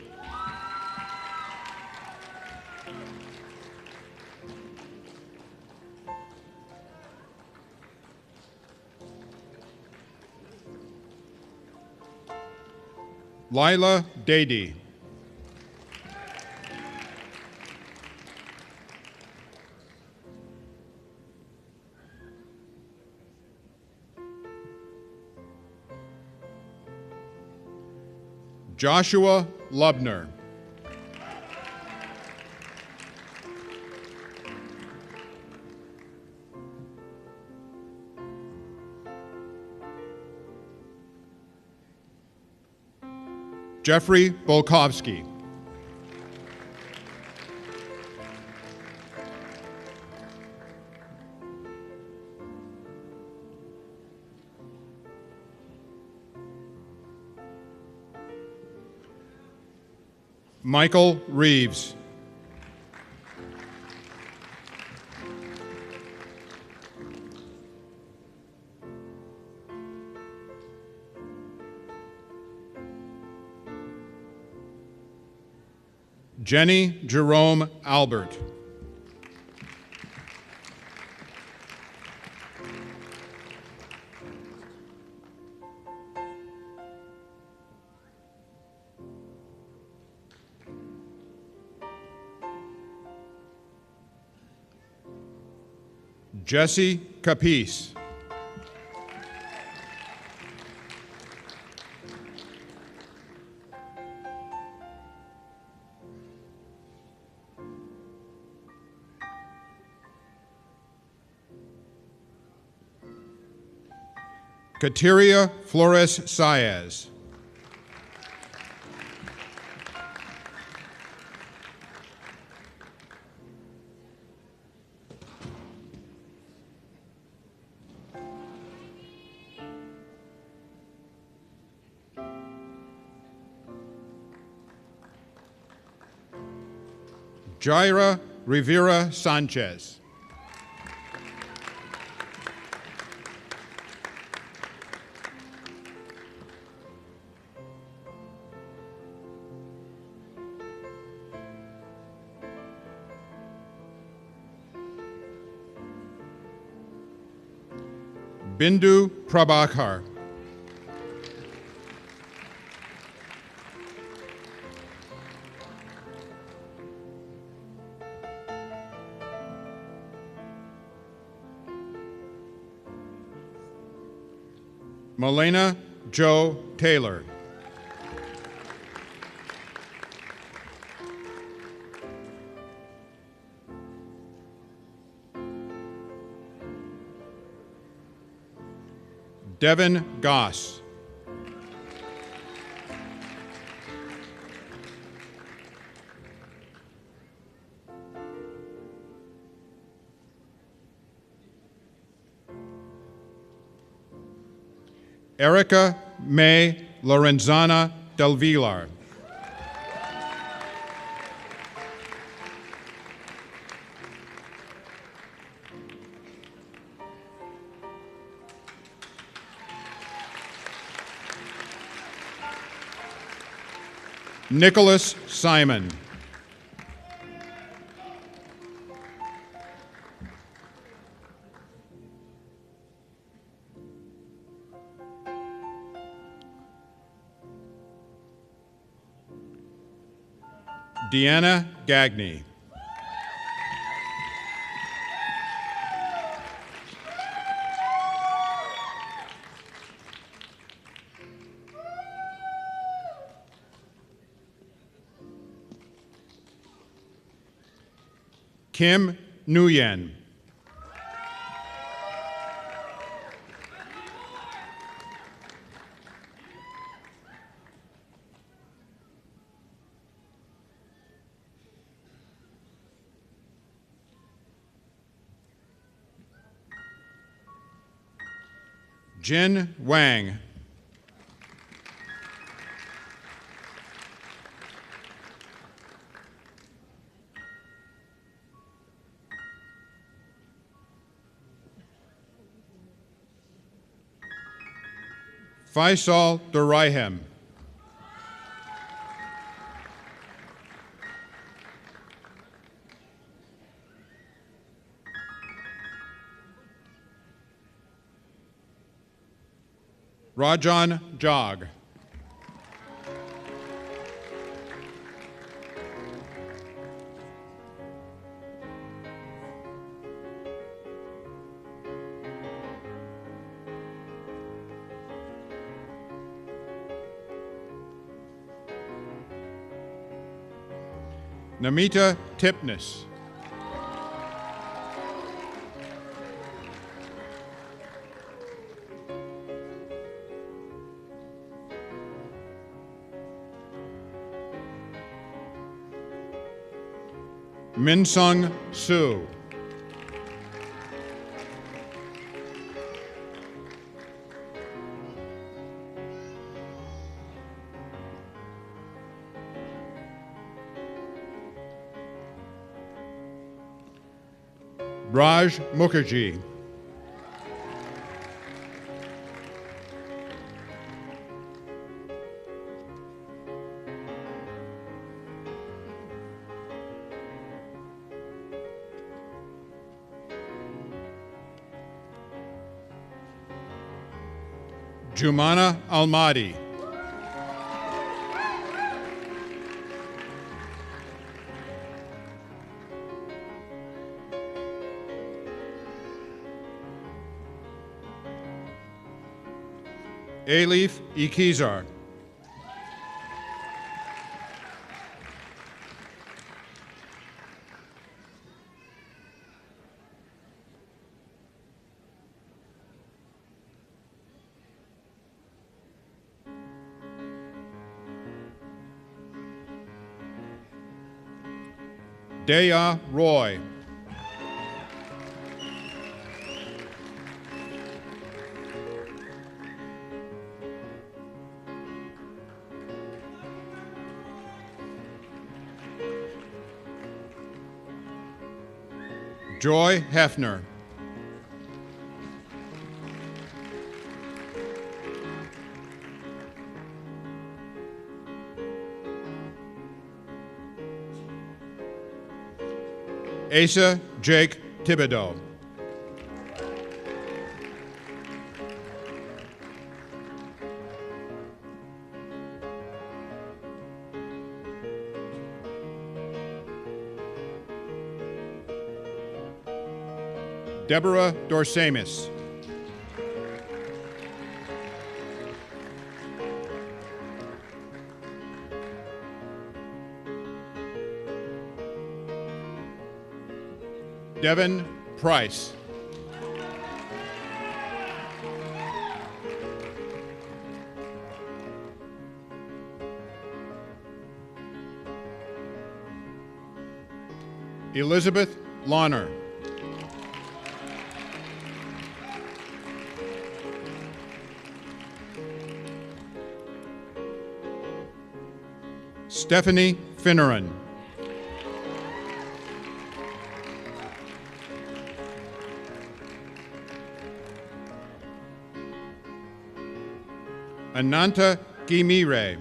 Lila Dady. Joshua Lubner. Jeffrey Bolkovsky. Michael Reeves. Jenny Jerome Albert. Jesse Capice. Kateria Flores Saez. Jaira Rivera Sanchez. Bindu Prabhakar. Melena Joe Taylor. Devin Goss. Erica May Lorenzana Del Villar. Nicholas Simon. Deanna Gagney. Kim Nguyen. Jin Wang. Faisal Duraiham. Rajan Jog. Namita Tipnis. Minsung Su. Raj Mukherjee. Jumana Almadi. Elif Ikizar. Dea Roy. Joy Hefner. Asa Jake Thibodeau. Deborah Dorsamis. Devin Price. Elizabeth Launer. Stephanie Finneran. Ananta Gimire.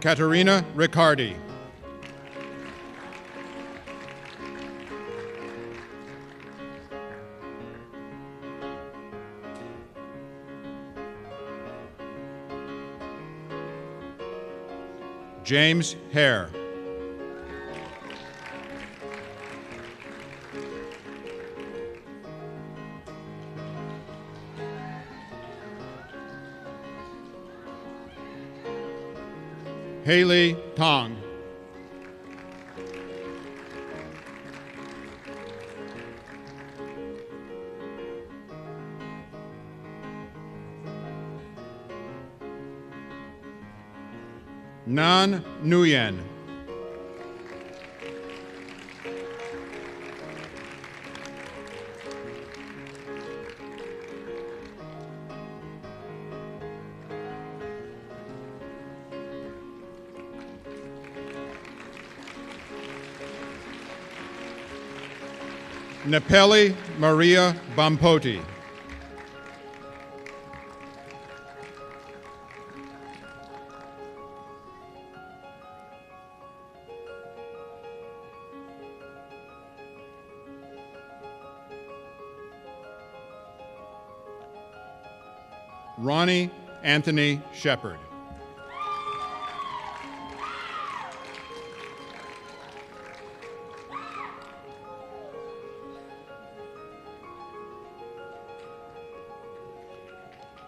Katerina Riccardi. James Hare. Haley Tong. Nan Nguyen. Nepeli Maria Bampoti. Ronnie Anthony Shepard.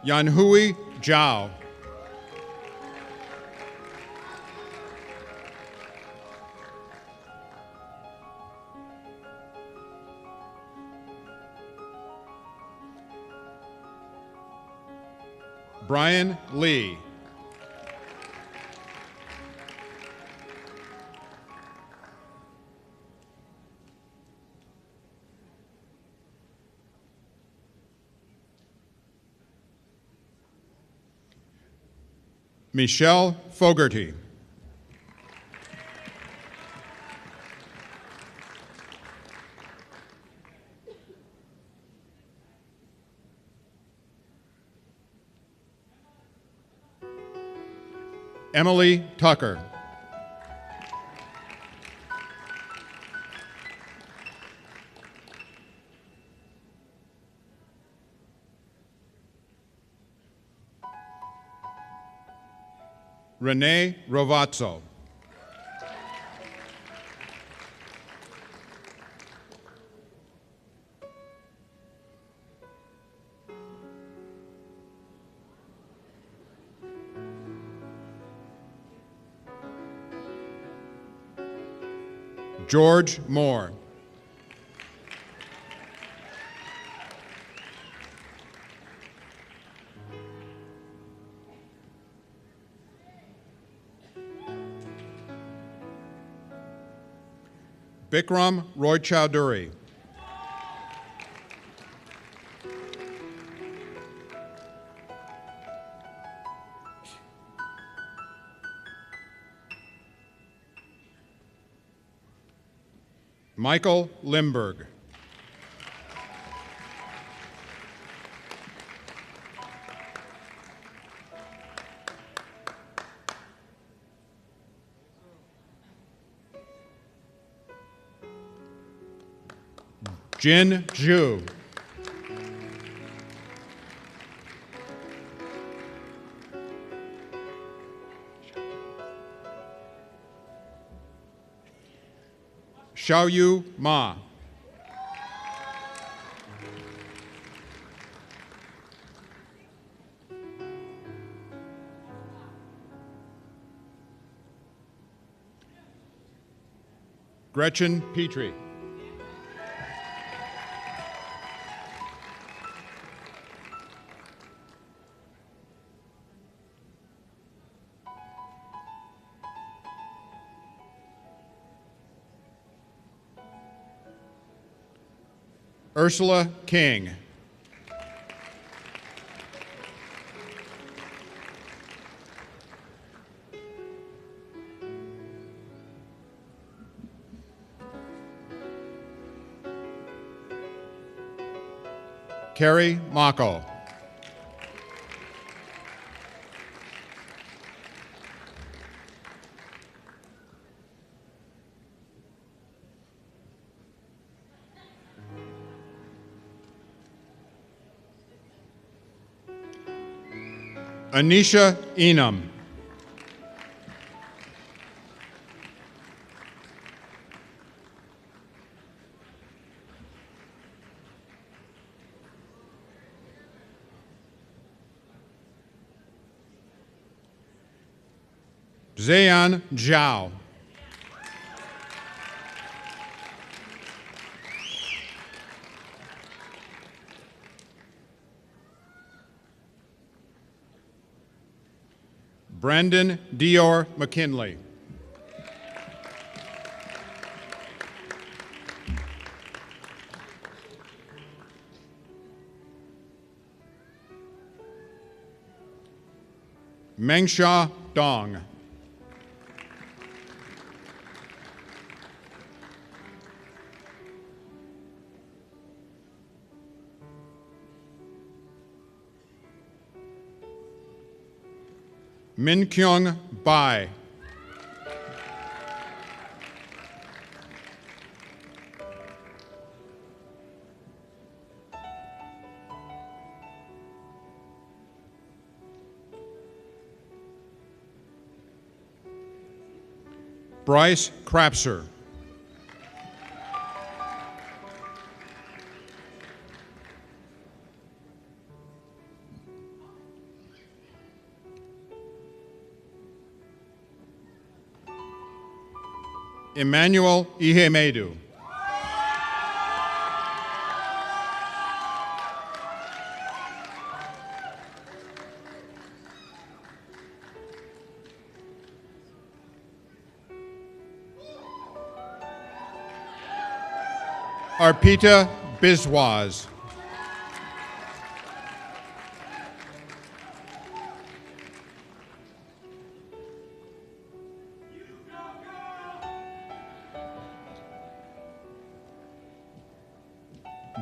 Yanhui Zhao. Brian Lee. Michelle Fogarty. Emily Tucker. Renee Rovazzo. George Moore. Bikram Roy Chowdhury. Michael Limberg. Jin Zhu. Xiaoyu Ma. Gretchen Petrie. Ursula King. Carrie Mako. Anisha Enum. Zayan Zhao. Brandon Dior McKinley. Mengsha Dong. Min Kyung Bai. Bryce Crapser. Emmanuel Ihemedu. Arpita Biswas.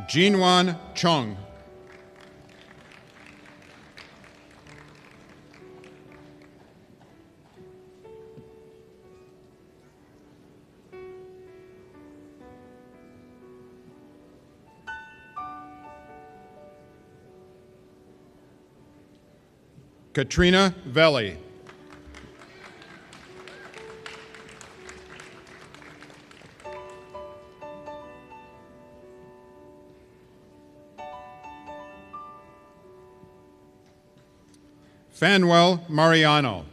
Jinwan Chung. Katrina Velli. Fanuel Mariano.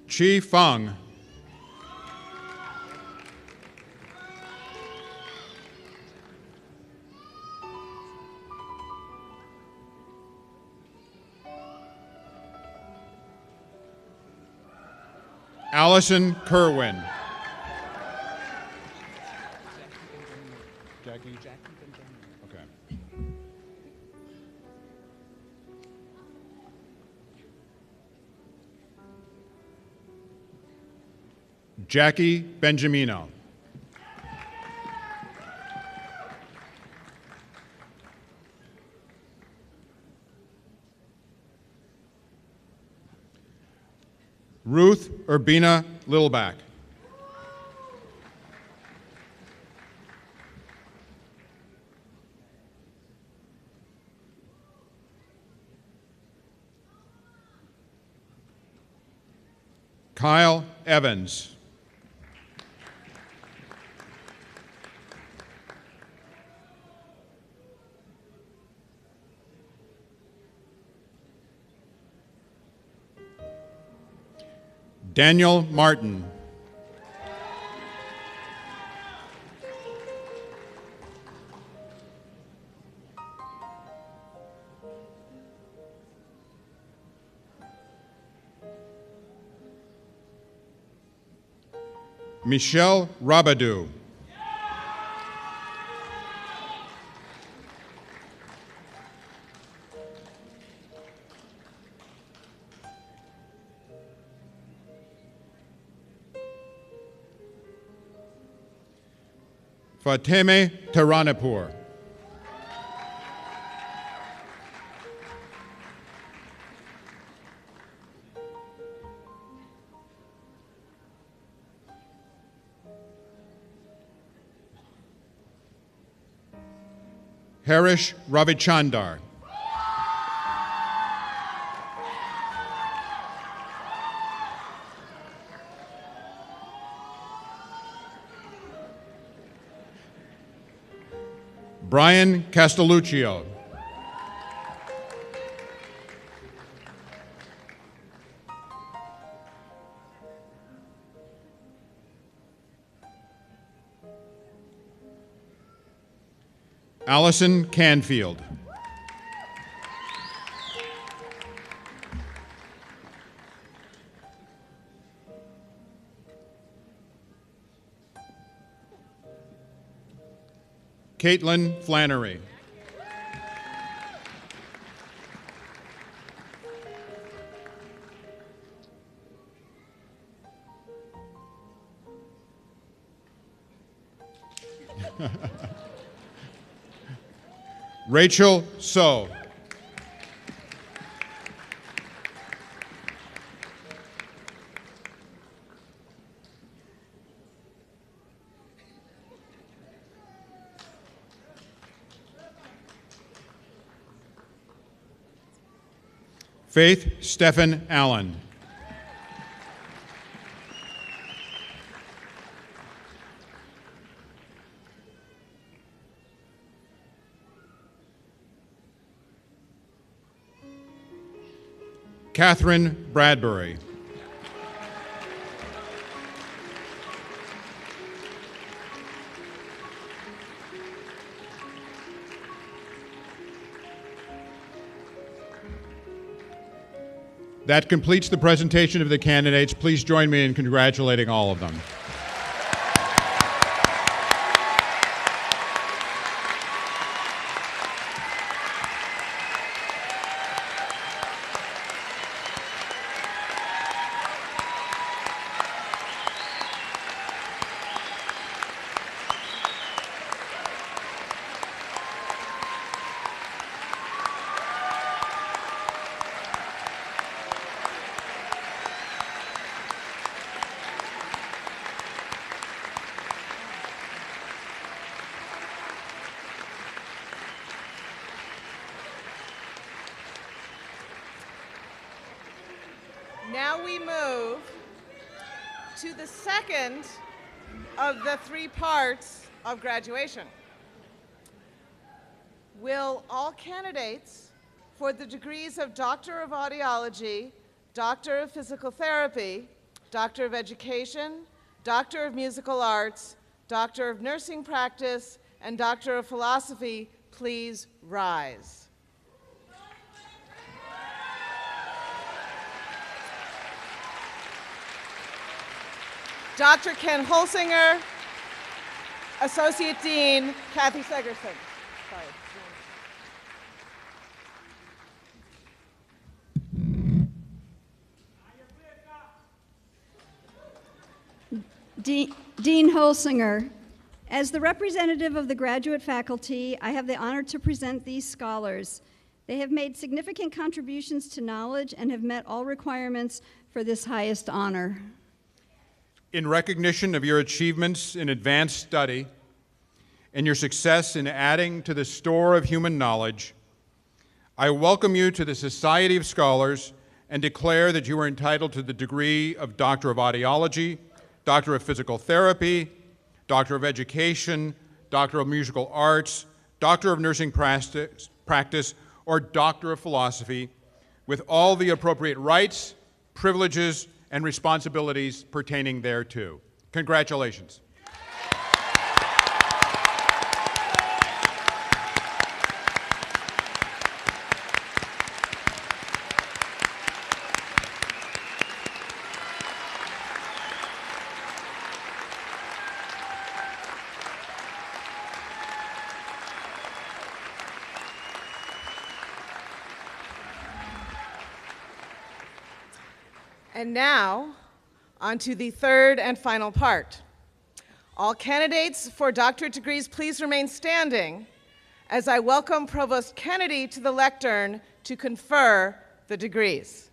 Chi Feng. Allison Kerwin. Jackie? Okay. Jackie Benjamino. Ruth Urbina Littleback. Kyle Evans. Daniel Martin. Michelle Rabadou. Fateme Taranapur. Harish Ravichandar. Brian Castelluccio. Allison Canfield. Caitlin Flannery. Rachel So. Faith Stephen Allen. Catherine Bradbury. That completes the presentation of the candidates. Please join me in congratulating all of them. Now we move to the second of the three parts of graduation. Will all candidates for the degrees of Doctor of Audiology, Doctor of Physical Therapy, Doctor of Education, Doctor of Musical Arts, Doctor of Nursing Practice, and Doctor of Philosophy please rise? Dr. Ken Holsinger, Associate Dean Kathy Segerson. Sorry. Dean Holsinger, as the representative of the graduate faculty, I have the honor to present these scholars. They have made significant contributions to knowledge and have met all requirements for this highest honor. In recognition of your achievements in advanced study and your success in adding to the store of human knowledge, I welcome you to the Society of Scholars and declare that you are entitled to the degree of Doctor of Audiology, Doctor of Physical Therapy, Doctor of Education, Doctor of Musical Arts, Doctor of Nursing Practice, or Doctor of Philosophy, with all the appropriate rights, privileges, and responsibilities pertaining thereto. Congratulations. And now, on to the third and final part. All candidates for doctorate degrees, please remain standing as I welcome Provost Kennedy to the lectern to confer the degrees.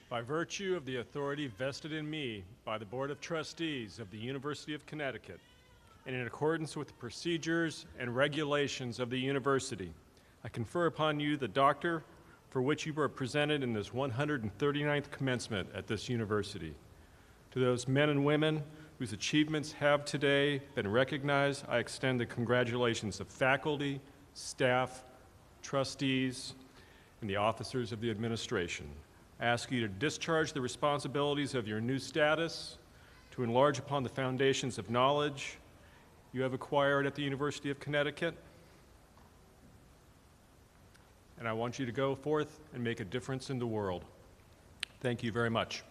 By virtue of the authority vested in me by the Board of Trustees of the University of Connecticut, and in accordance with the procedures and regulations of the university, I confer upon you the doctor for which you are presented in this 139th commencement at this university. To those men and women whose achievements have today been recognized, I extend the congratulations of faculty, staff, trustees, and the officers of the administration. I ask you to discharge the responsibilities of your new status, to enlarge upon the foundations of knowledge you have acquired at the University of Connecticut, and I want you to go forth and make a difference in the world. Thank you very much.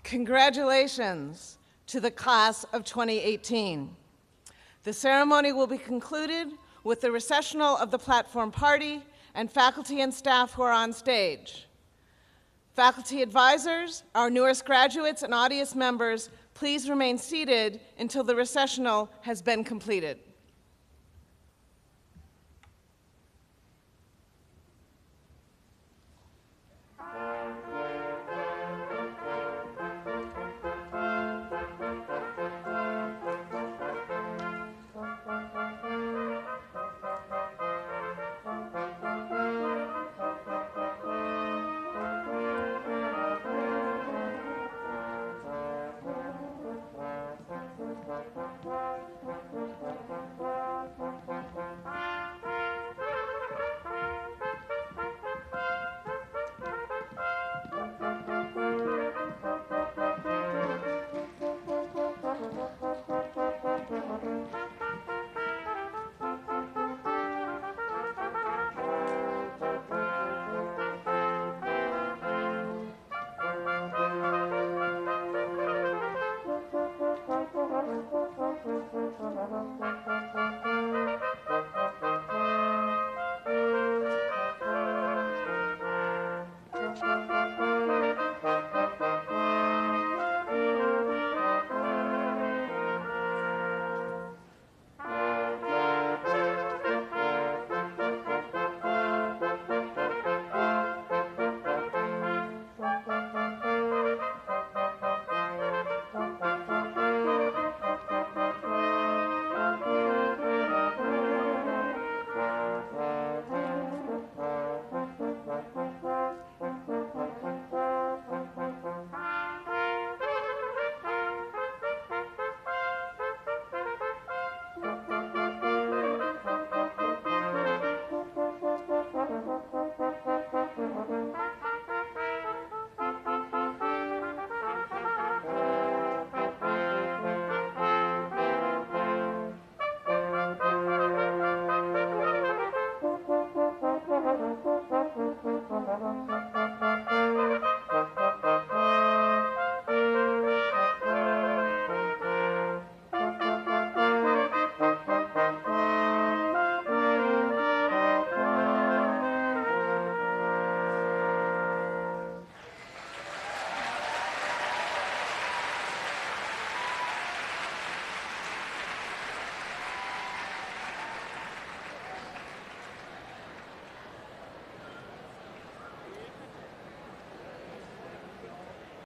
Congratulations to the class of 2018. The ceremony will be concluded with the recessional of the platform party and faculty and staff who are on stage. Faculty advisors, our newest graduates, and audience members, please remain seated until the recessional has been completed.